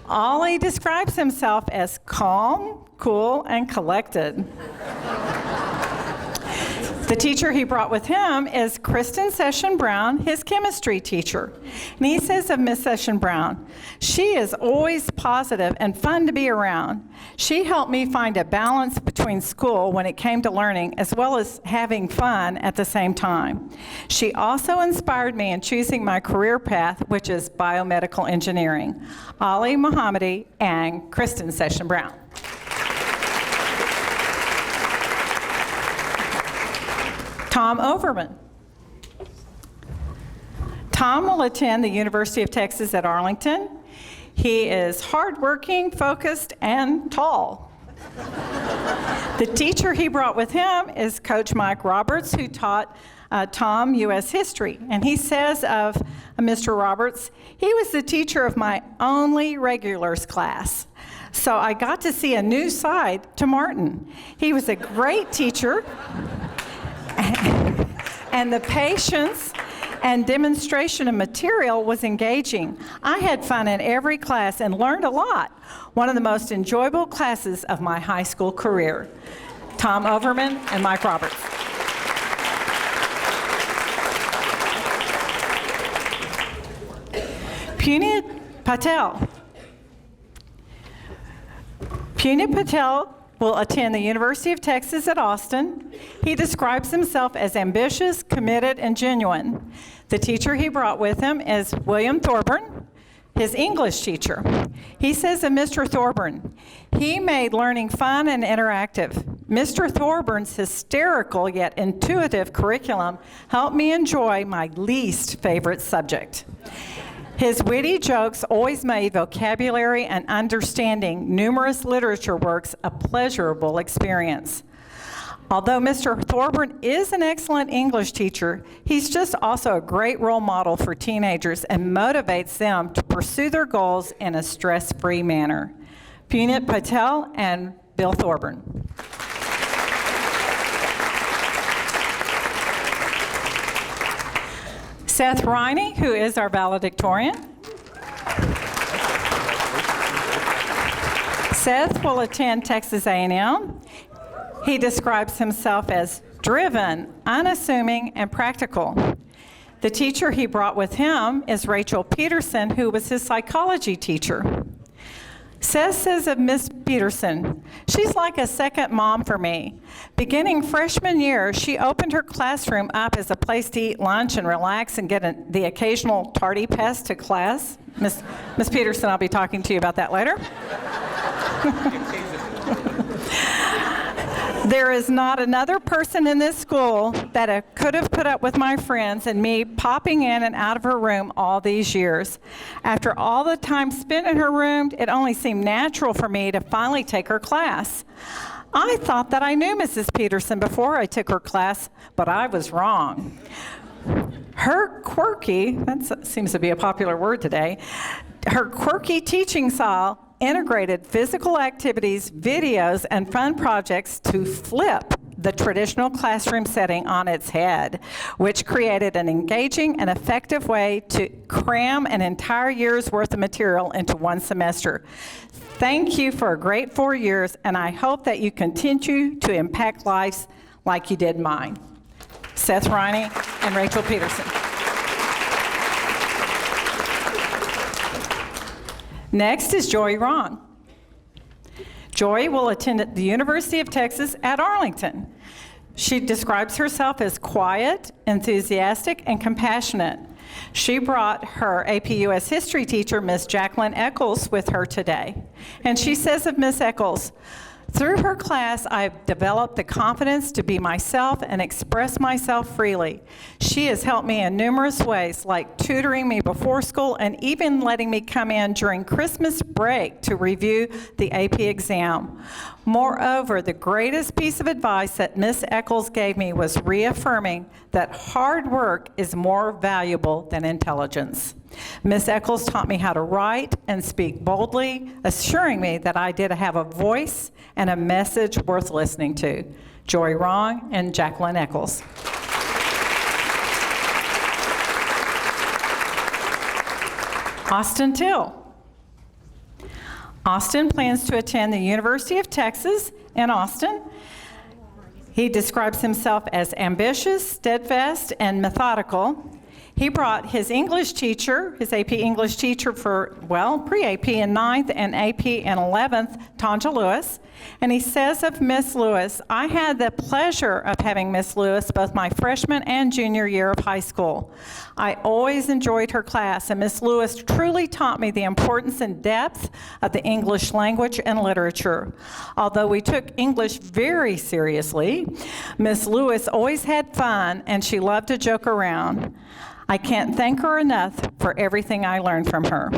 Ollie describes himself as calm, cool, and collected. The teacher he brought with him is Kristen Session Brown, his chemistry teacher. And he says of Miss Session Brown, she is always positive and fun to be around. She helped me find a balance between school when it came to learning as well as having fun at the same time. She also inspired me in choosing my career path, which is biomedical engineering. Ali Mohammadi and Kristen Session Brown. Tom Overman. Tom will attend the University of Texas at Arlington. He is hardworking, focused, and tall. The teacher he brought with him is Coach Mike Roberts, who taught Tom U.S. history. And he says of Mr. Roberts, he was the teacher of my only regulars class. So I got to see a new side to Martin. He was a great teacher. And the patience and demonstration of material was engaging. I had fun in every class and learned a lot. One of the most enjoyable classes of my high school career. Tom Overman and Mike Roberts. Punit Patel. Punit Patel will attend the University of Texas at Austin. He describes himself as ambitious, committed, and genuine. The teacher he brought with him is William Thorburn, his English teacher. He says of Mr. Thorburn, he made learning fun and interactive. Mr. Thorburn's hysterical yet intuitive curriculum helped me enjoy my least favorite subject. His witty jokes always made vocabulary and understanding numerous literature works a pleasurable experience. Although Mr. Thorburn is an excellent English teacher, he's just also a great role model for teenagers and motivates them to pursue their goals in a stress-free manner. Punit Patel and Bill Thorburn. Seth Riney, who is our valedictorian. Seth will attend Texas A&M. He describes himself as driven, unassuming, and practical. The teacher he brought with him is Rachel Peterson, who was his psychology teacher. Seth says of Miss Peterson, she's like a second mom for me. Beginning freshman year, she opened her classroom up as a place to eat lunch and relax and get the occasional tardy pass to class. Miss Peterson, I'll be talking to you about that later. There is not another person in this school that could have put up with my friends and me popping in and out of her room all these years. After all the time spent in her room, it only seemed natural for me to finally take her class. I thought that I knew Mrs. Peterson before I took her class, but I was wrong. Her quirky, that seems to be a popular word today, her quirky teaching style integrated physical activities, videos, and fun projects to flip the traditional classroom setting on its head, which created an engaging and effective way to cram an entire year's worth of material into one semester. Thank you for a great 4 years, and I hope that you continue to impact lives like you did mine. Seth Riney and Rachel Peterson. Next is Joy Ron. Joy will attend at the University of Texas at Arlington. She describes herself as quiet, enthusiastic, and compassionate. She brought her AP US history teacher, Miss Jacqueline Eccles, with her today. And she says of Miss Eccles, "Through her class, I've developed the confidence to be myself and express myself freely. She has helped me in numerous ways, like tutoring me before school and even letting me come in during Christmas break to review the AP exam. Moreover, the greatest piece of advice that Miss Eccles gave me was reaffirming that hard work is more valuable than intelligence. Miss Eccles taught me how to write and speak boldly, assuring me that I did have a voice and a message worth listening to." Joy Ron and Jacqueline Eccles. Austin Till. Austin plans to attend the University of Texas in Austin. He describes himself as ambitious, steadfast, and methodical. He brought his English teacher, his AP English teacher for, pre-AP in 9th and AP in 11th, Tanja Lewis. And he says of Miss Lewis, "I had the pleasure of having Miss Lewis both my freshman and junior year of high school. I always enjoyed her class, and Miss Lewis truly taught me the importance and depth of the English language and literature. Although we took English very seriously, Miss Lewis always had fun, and she loved to joke around. I can't thank her enough for everything I learned from her."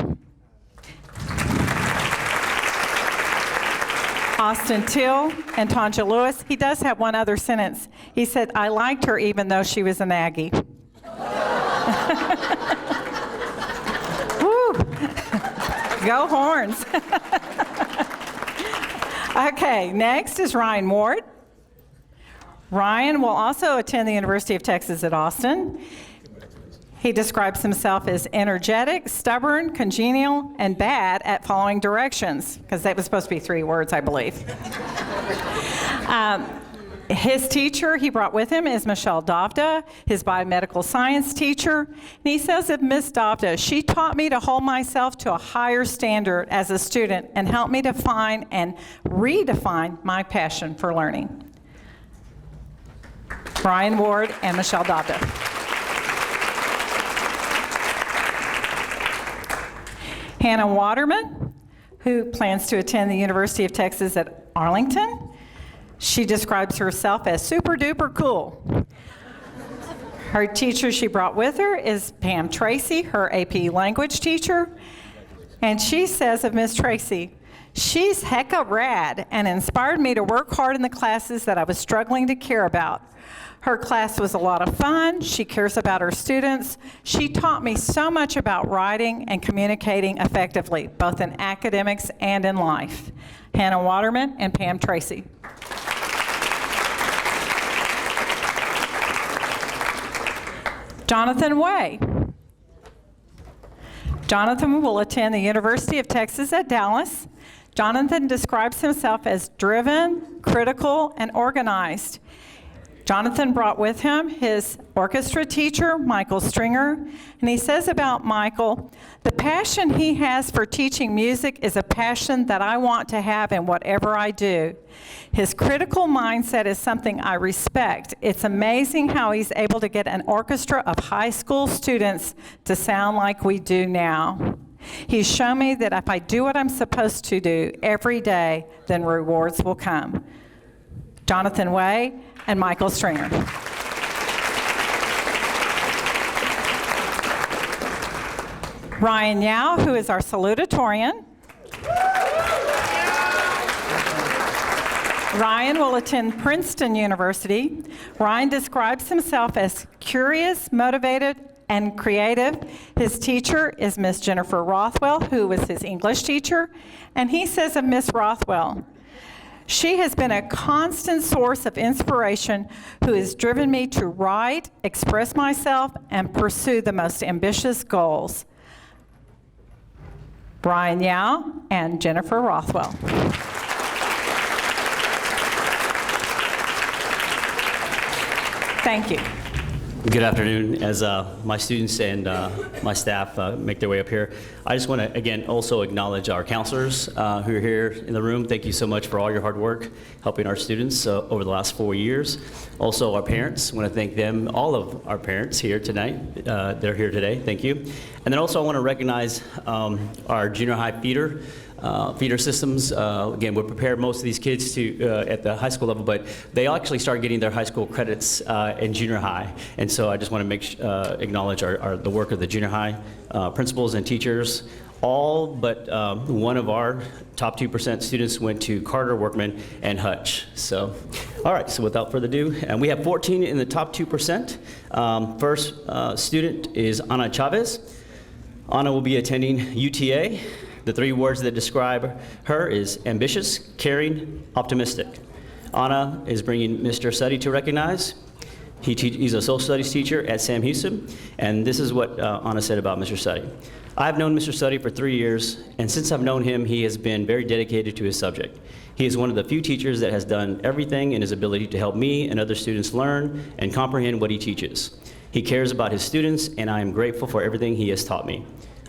Austin Till and Tanja Lewis, he does have one other sentence. He said, "I liked her even though she was an Aggie." Woo. Go Horns. Okay, next is Ryan Ward. Ryan will also attend the University of Texas at Austin. He describes himself as energetic, stubborn, congenial, and bad at following directions, because that was supposed to be 3 words, I believe. His teacher he brought with him is Michelle Dovda, his biomedical science teacher. And he says of Miss Dovda, "She taught me to hold myself to a higher standard as a student and helped me to find and redefine my passion for learning." Ryan Ward and Michelle Dovda. Hannah Waterman, who plans to attend the University of Texas at Arlington. She describes herself as super duper cool. Her teacher she brought with her is Pam Tracy, her AP language teacher. And she says of Miss Tracy, "She's hecka rad and inspired me to work hard in the classes that I was struggling to care about. Her class was a lot of fun. She cares about her students. She taught me so much about writing and communicating effectively, both in academics and in life." Hannah Waterman and Pam Tracy. Jonathan Way. Jonathan will attend the University of Texas at Dallas. Jonathan describes himself as driven, critical, and organized. Jonathan brought with him his orchestra teacher, Michael Stringer, and he says about Michael, "The passion he has for teaching music is a passion that I want to have in whatever I do. His critical mindset is something I respect. It's amazing how he's able to get an orchestra of high school students to sound like we do now. He's shown me that if I do what I'm supposed to do every day, then rewards will come." Jonathan Way and Michael Stringer. Ryan Yao, who is our salutatorian. Ryan will attend Princeton University. Ryan describes himself as curious, motivated, and creative. His teacher is Miss Jennifer Rothwell, who was his English teacher. And he says of Miss Rothwell, She has been a constant source of inspiration who has driven me to write, express myself, and pursue the most ambitious goals. Brian Yao and Jennifer Rothwell. Thank you. Good afternoon. As my students and my staff make their way up here, I just want to, again, also acknowledge our counselors who are here in the room. Thank you so much for all your hard work helping our students over the last 4 years. Also, our parents, I want to thank them, all of our parents here tonight. They're here today. Thank you. And then also I want to recognize our junior high feeder systems. Again, we prepare most of these kids to at the high school level, but they actually start getting their high school credits in junior high. And so I just want to acknowledge the work of the junior high principals and teachers. All but one of our top 2% students went to Carter, Workman, and Hutch. So, all right, so without further ado, and we have 14 in the top 2%. First student is Ana Chavez. Ana will be attending UTA. The 3 words that describe her is ambitious, caring, optimistic. Ana is bringing Mr. Suddy to recognize. He's a social studies teacher at Sam Houston, and this is what Ana said about Mr. Suddy. I've known Mr. Suddy for 3 years, and since I've known him, he has been very dedicated to his subject. He is one of the few teachers that has done everything in his ability to help me and other students learn and comprehend what he teaches. He cares about his students, and I am grateful for everything he has taught me.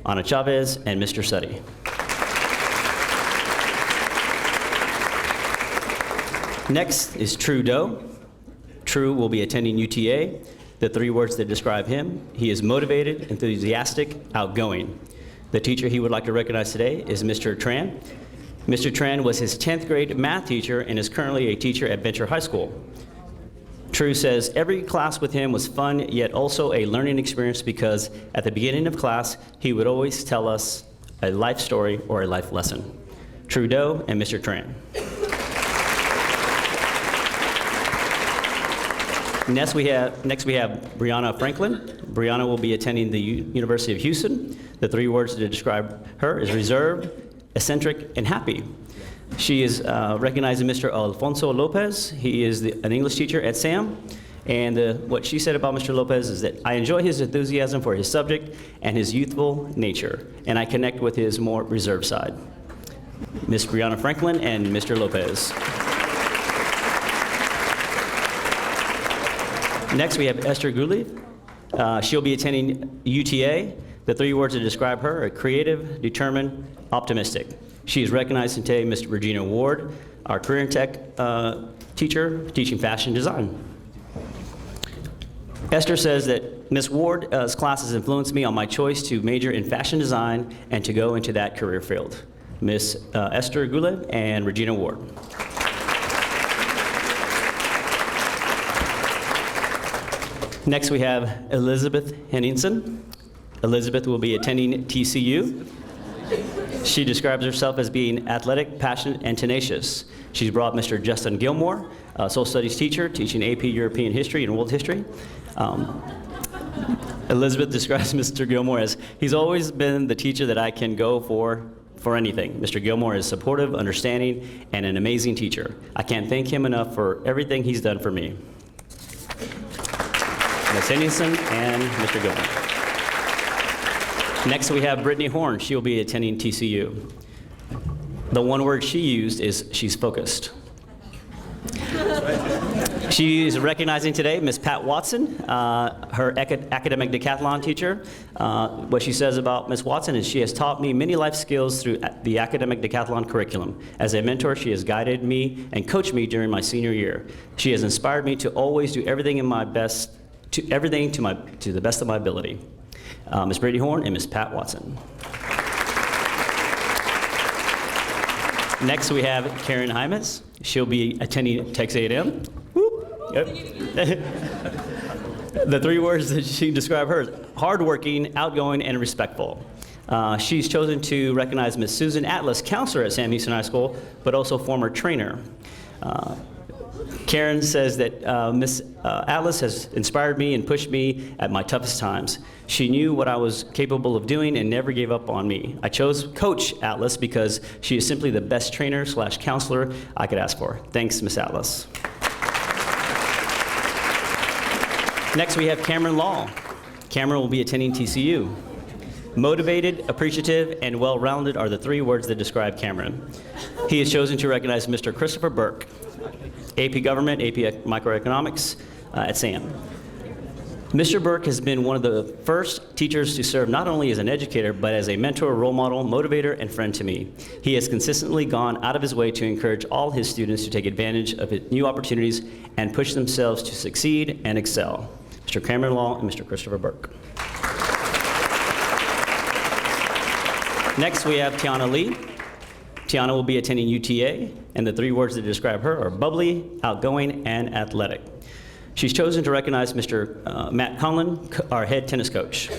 Ana Chavez and Mr. Suddy. Next is True Doe. True will be attending UTA. The 3 words that describe him: he is motivated, enthusiastic, outgoing. The teacher he would like to recognize today is Mr. Tran. Mr. Tran was his 10th grade math teacher and is currently a teacher at Venture High School. True says every class with him was fun, yet also a learning experience because at the beginning of class, he would always tell us a life story or a life lesson. True Doe and Mr. Tran. Next we have Brianna Franklin. Brianna will be attending the University of Houston. The 3 words to describe her is reserved, eccentric, and happy. She is recognizing Mr. Alfonso Lopez. He is an English teacher at SAM. And what she said about Mr. Lopez is that I enjoy his enthusiasm for his subject and his youthful nature, and I connect with his more reserved side. Ms. Brianna Franklin and Mr. Lopez. Next, we have Esther Gulli. She'll be attending UTA. The 3 words to describe her are creative, determined, optimistic. She is recognized today, Ms. Regina Ward, our career and tech teacher, teaching fashion design. Esther says that Ms. Ward's classes influenced me on my choice to major in fashion design and to go into that career field. Ms. Esther Goulet and Regina Ward. Next, we have Elizabeth Henningsen. Elizabeth will be attending TCU. She describes herself as being athletic, passionate, and tenacious. She's brought Mr. Justin Gilmore, a social studies teacher, teaching AP European history and world history. Elizabeth describes Mr. Gilmore as, he's always been the teacher that I can go for anything. Mr. Gilmore is supportive, understanding, and an amazing teacher. I can't thank him enough for everything he's done for me. Ms. Henningsen and Mr. Gilmore. Next, we have Brittany Horn. She will be attending TCU. The 1 word she used is she's focused. She is recognizing today Ms. Pat Watson, her academic decathlon teacher. What she says about Ms. Watson is she has taught me many life skills through the academic decathlon curriculum. As a mentor, she has guided me and coached me during my senior year. She has inspired me to always do everything to the best of my ability. Ms. Brittany Horn and Ms. Pat Watson. Next, we have Karen Hymas. She'll be attending Texas A&M. Yep. The 3 words that she described her is hardworking, outgoing, and respectful. She's chosen to recognize Ms. Susan Atlas, counselor at Sam Houston High School, but also former trainer. Karen says that Miss Atlas has inspired me and pushed me at my toughest times. She knew what I was capable of doing and never gave up on me. I chose Coach Atlas because she is simply the best trainer/counselor I could ask for. Thanks, Miss Atlas. Next, we have Cameron Law. Cameron will be attending TCU. Motivated, appreciative, and well-rounded are the 3 words that describe Cameron. He has chosen to recognize Mr. Christopher Burke, AP Government, AP Microeconomics at SAM. Mr. Burke has been one of the first teachers to serve not only as an educator, but as a mentor, role model, motivator, and friend to me. He has consistently gone out of his way to encourage all his students to take advantage of new opportunities and push themselves to succeed and excel. Mr. Cameron Law and Mr. Christopher Burke. Next, we have Tiana Lee. Tiana will be attending UTA, and the 3 words that describe her are bubbly, outgoing, and athletic. She's chosen to recognize Mr. Matt Conlon, our head tennis coach.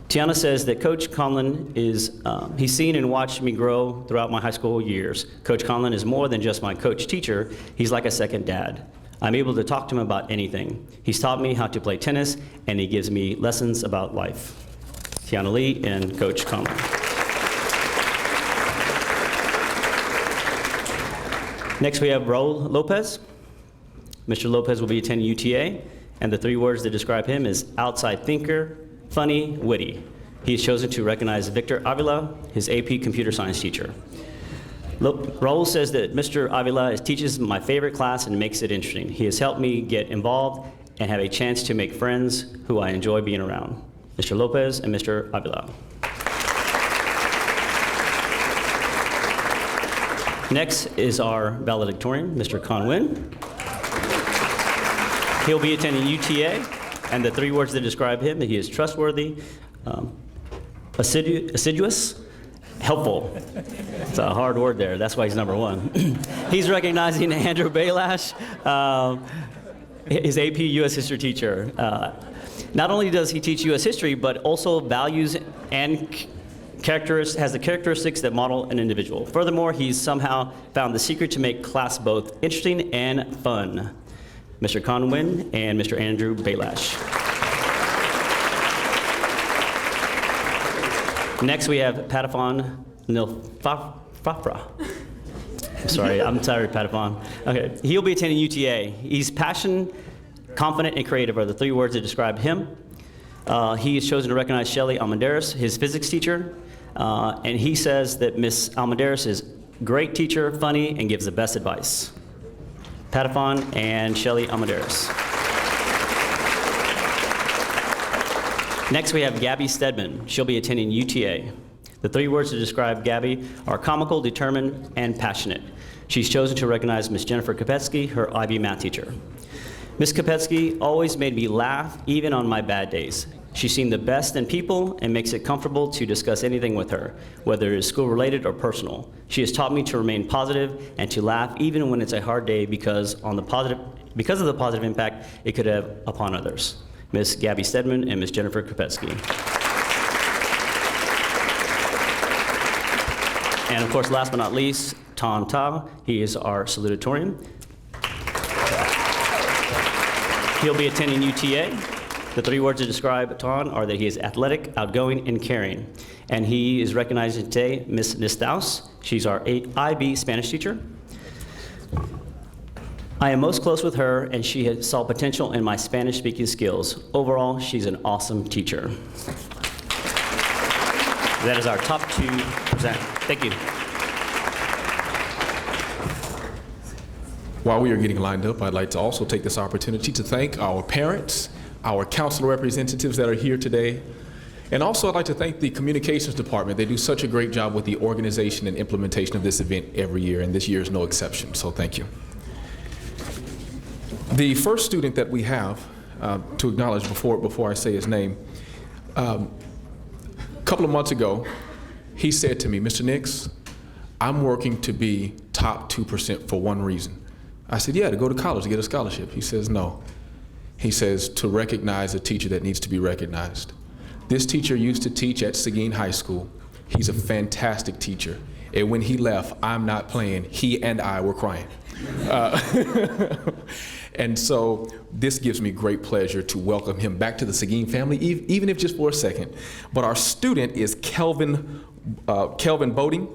Tiana says that Coach Conlon is, he's seen and watched me grow throughout my high school years. Coach Conlon is more than just my coach teacher. He's like a second dad. I'm able to talk to him about anything. He's taught me how to play tennis, and he gives me lessons about life. Tiana Lee and Coach Conlon. Next, we have Raul Lopez. Mr. Lopez will be attending UTA, and the 3 words that describe him is outside thinker, funny, witty. He has chosen to recognize Victor Avila, his AP computer science teacher. Raul says that Mr. Avila teaches my favorite class and makes it interesting. He has helped me get involved and have a chance to make friends who I enjoy being around. Mr. Lopez and Mr. Avila. Next is our valedictorian, Mr. Con Nguyen. He'll be attending UTA, and the 3 words that describe him, he is trustworthy, assiduous, helpful. It's a hard word there. That's why he's number 1. He's recognizing Andrew Baylash, his AP U.S. History teacher. Not only does he teach U.S. history, but also values and has the characteristics that model an individual. Furthermore, he's somehow found the secret to make class both interesting and fun. Mr. Con Nguyen and Mr. Andrew Baylash. Next, we have Patafon Nilfafra. Sorry, I'm sorry, Patafon. Okay, he'll be attending UTA. He's passionate, confident, and creative are the 3 words that describe him. He has chosen to recognize Shelly Almendares, his physics teacher, and he says that Miss Almendares is a great teacher, funny, and gives the best advice. Patafon and Shelly Almendares. Next, we have Gabby Stedman. She'll be attending UTA. The 3 words to describe Gabby are comical, determined, and passionate. She's chosen to recognize Miss Jennifer Kopetsky, her IB math teacher. Miss Kopetsky always made me laugh, even on my bad days. She's seen the best in people and makes it comfortable to discuss anything with her, whether it is school-related or personal. She has taught me to remain positive and to laugh even when it's a hard day because of the positive impact it could have upon others. Miss Gabby Stedman and Miss Jennifer Kopetsky. And of course, last but not least, Ton Ta. He is our salutatorian. He'll be attending UTA. The 3 words to describe Ton are that he is athletic, outgoing, and caring. And he is recognizing today Miss Nistaus. She's our IB Spanish teacher. I am most close with her, and she saw potential in my Spanish-speaking skills. Overall, she's an awesome teacher. That is our top 2%. Thank you. While we are getting lined up, I'd like to also take this opportunity to thank our parents, our council representatives that are here today, and also I'd like to thank the communications department. They do such a great job with the organization and implementation of this event every year, and this year is no exception, so thank you. The first student that we have to acknowledge before I say his name, a couple of months ago, he said to me, Mr. Nix, I'm working to be top 2% for one reason. I said, yeah, to go to college, to get a scholarship. He says, no. He says, to recognize a teacher that needs to be recognized. This teacher used to teach at Seguin High School. He's a fantastic teacher. And when he left, I'm not playing, he and I were crying. And so this gives me great pleasure to welcome him back to the Seguin family, even if just for a second. But our student is Kelvin Boating.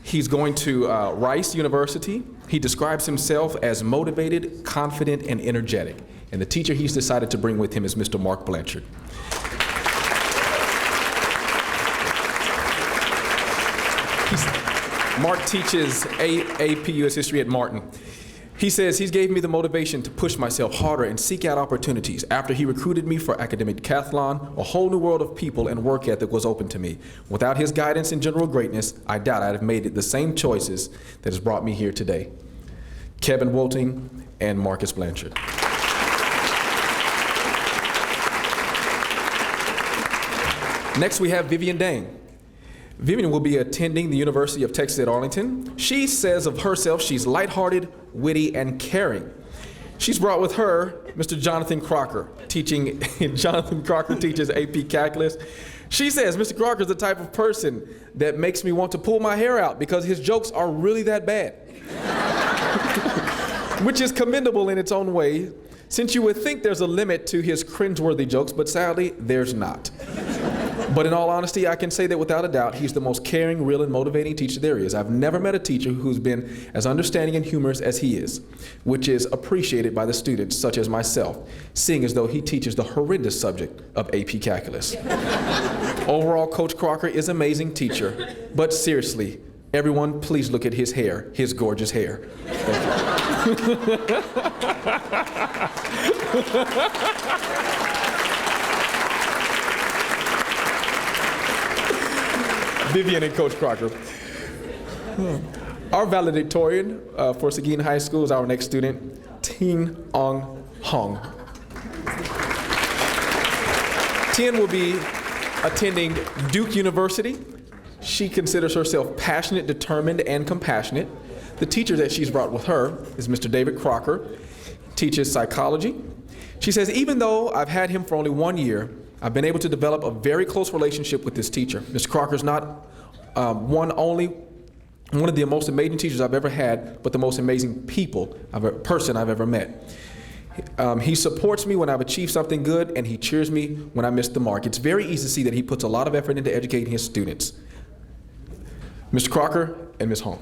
He's going to Rice University. He describes himself as motivated, confident, and energetic. And the teacher he's decided to bring with him is Mr. Mark Blanchard. Mark teaches AP US History at Martin. He says he's gave me the motivation to push myself harder and seek out opportunities. After he recruited me for academic decathlon, a whole new world of people and work ethic was open to me. Without his guidance and general greatness, I doubt I'd have made it the same choices that has brought me here today. Kevin Wolting and Marcus Blanchard. Next we have Vivian Dang. Vivian will be attending the University of Texas at Arlington. She says of herself she's lighthearted, witty, and caring. She's brought with her Mr. Jonathan Crocker, Jonathan Crocker teaches AP Calculus. She says Mr. Crocker is the type of person that makes me want to pull my hair out because his jokes are really that bad. Which is commendable in its own way, since you would think there's a limit to his cringeworthy jokes, but sadly, there's not. But in all honesty, I can say that without a doubt, he's the most caring, real, and motivating teacher there is. I've never met a teacher who's been as understanding and humorous as he is, which is appreciated by the students, such as myself, seeing as though he teaches the horrendous subject of AP Calculus. Overall, Coach Crocker is an amazing teacher, but seriously, everyone, please look at his hair, his gorgeous hair. Thank you. Vivian and Coach Crocker. Our valedictorian for Seguin High School is our next student, Tien Ong Hong. Tien will be attending Duke University. She considers herself passionate, determined, and compassionate. The teacher that she's brought with her is Mr. David Crocker, teaches psychology. She says, even though I've had him for only 1 year, I've been able to develop a very close relationship with this teacher. Mr. Crocker is not one of the most amazing teachers I've ever had, but the most amazing person I've ever met. He supports me when I've achieved something good, and he cheers me when I miss the mark. It's very easy to see that he puts a lot of effort into educating his students. Mr. Crocker and Ms. Hong.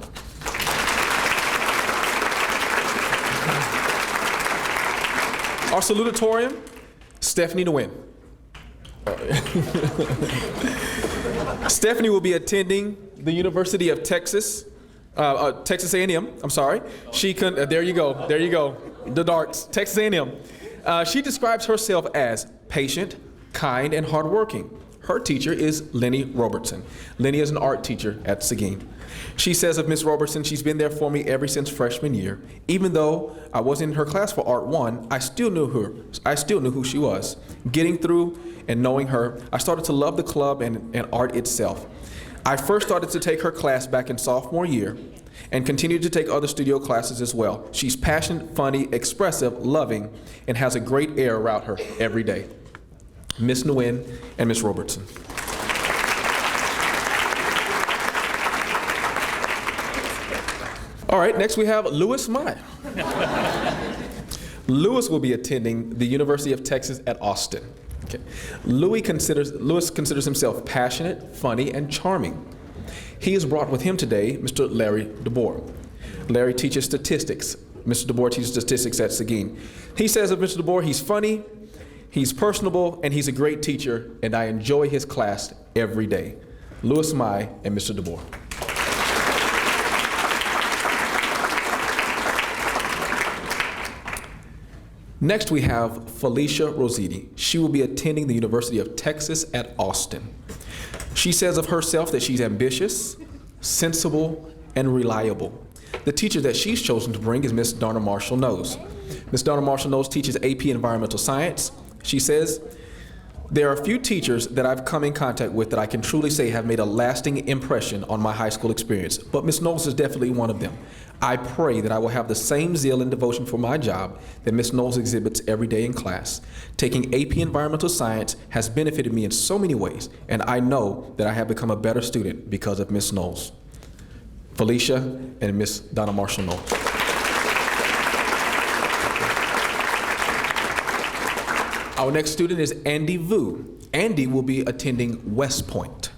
Our salutatorian, Stephanie Nguyen. Stephanie will be attending the University of Texas, Texas A&M, I'm sorry. There you go, the darts, Texas A&M. She describes herself as patient, kind, and hardworking. Her teacher is Lenny Robertson. Lenny is an art teacher at Seguin. She says of Miss Robertson, she's been there for me ever since freshman year. Even though I wasn't in her class for Art 1, I still knew her. I still knew who she was. Getting through and knowing her, I started to love the club and art itself. I first started to take her class back in sophomore year and continued to take other studio classes as well. She's passionate, funny, expressive, loving, and has a great air about her every day. Miss Nguyen and Miss Robertson. All right, next we have Lewis Mai. Lewis will be attending the University of Texas at Austin. Okay. Lewis considers himself passionate, funny, and charming. He has brought with him today Mr. Larry DeBoer. Larry teaches statistics. Mr. DeBoer teaches statistics at Seguin. He says of Mr. DeBoer, he's funny, he's personable, and he's a great teacher, and I enjoy his class every day. Lewis Mai and Mr. DeBoer. Next, we have Felicia Rositi. She will be attending the University of Texas at Austin. She says of herself that she's ambitious, sensible, and reliable. The teacher that she's chosen to bring is Miss Donna Marshall-Knowles. Miss Donna Marshall-Knowles teaches AP Environmental Science. She says, there are a few teachers that I've come in contact with that I can truly say have made a lasting impression on my high school experience, but Miss Knowles is definitely one of them. I pray that I will have the same zeal and devotion for my job that Miss Knowles exhibits every day in class. Taking AP Environmental Science has benefited me in so many ways, and I know that I have become a better student because of Miss Knowles. Felicia and Miss Donna Marshall-Knowles. Our next student is Andy Vu. Andy will be attending West Point.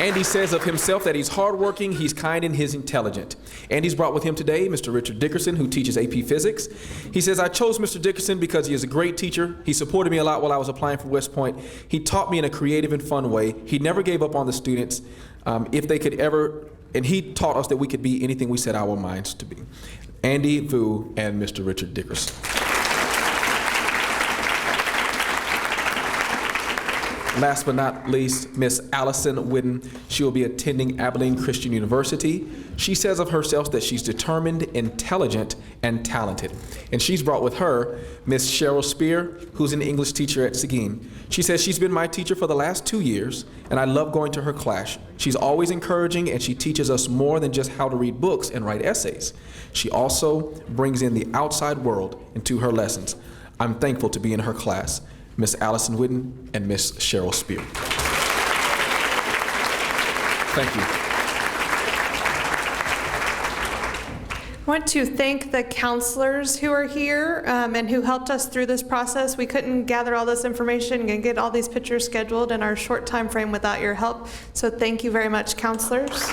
Andy says of himself that he's hardworking, he's kind, and he's intelligent. Andy's brought with him today Mr. Richard Dickerson, who teaches AP Physics. He says, I chose Mr. Dickerson because he is a great teacher. He supported me a lot while I was applying for West Point. He taught me in a creative and fun way. He never gave up on the students if they could ever, and he taught us that we could be anything we set our minds to be. Andy Vu and Mr. Richard Dickerson. Last but not least, Miss Allison Whidden. She will be attending Abilene Christian University. She says of herself that she's determined, intelligent, and talented. And she's brought with her Miss Cheryl Spear, who's an English teacher at Seguin. She says she's been my teacher for the last 2 years, and I love going to her class. She's always encouraging, and she teaches us more than just how to read books and write essays. She also brings in the outside world into her lessons. I'm thankful to be in her class. Miss Allison Whidden and Miss Cheryl Spear. Thank you. I want to thank the counselors who are here and who helped us through this process. We couldn't gather all this information and get all these pictures scheduled in our short time frame without your help. So thank you very much, counselors.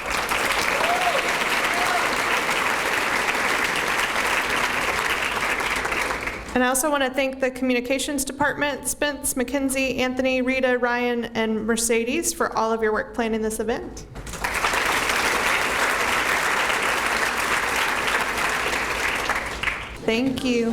And I also want to thank the communications department, Spence, Mackenzie, Anthony, Rita, Ryan, and Mercedes for all of your work planning this event. Thank you.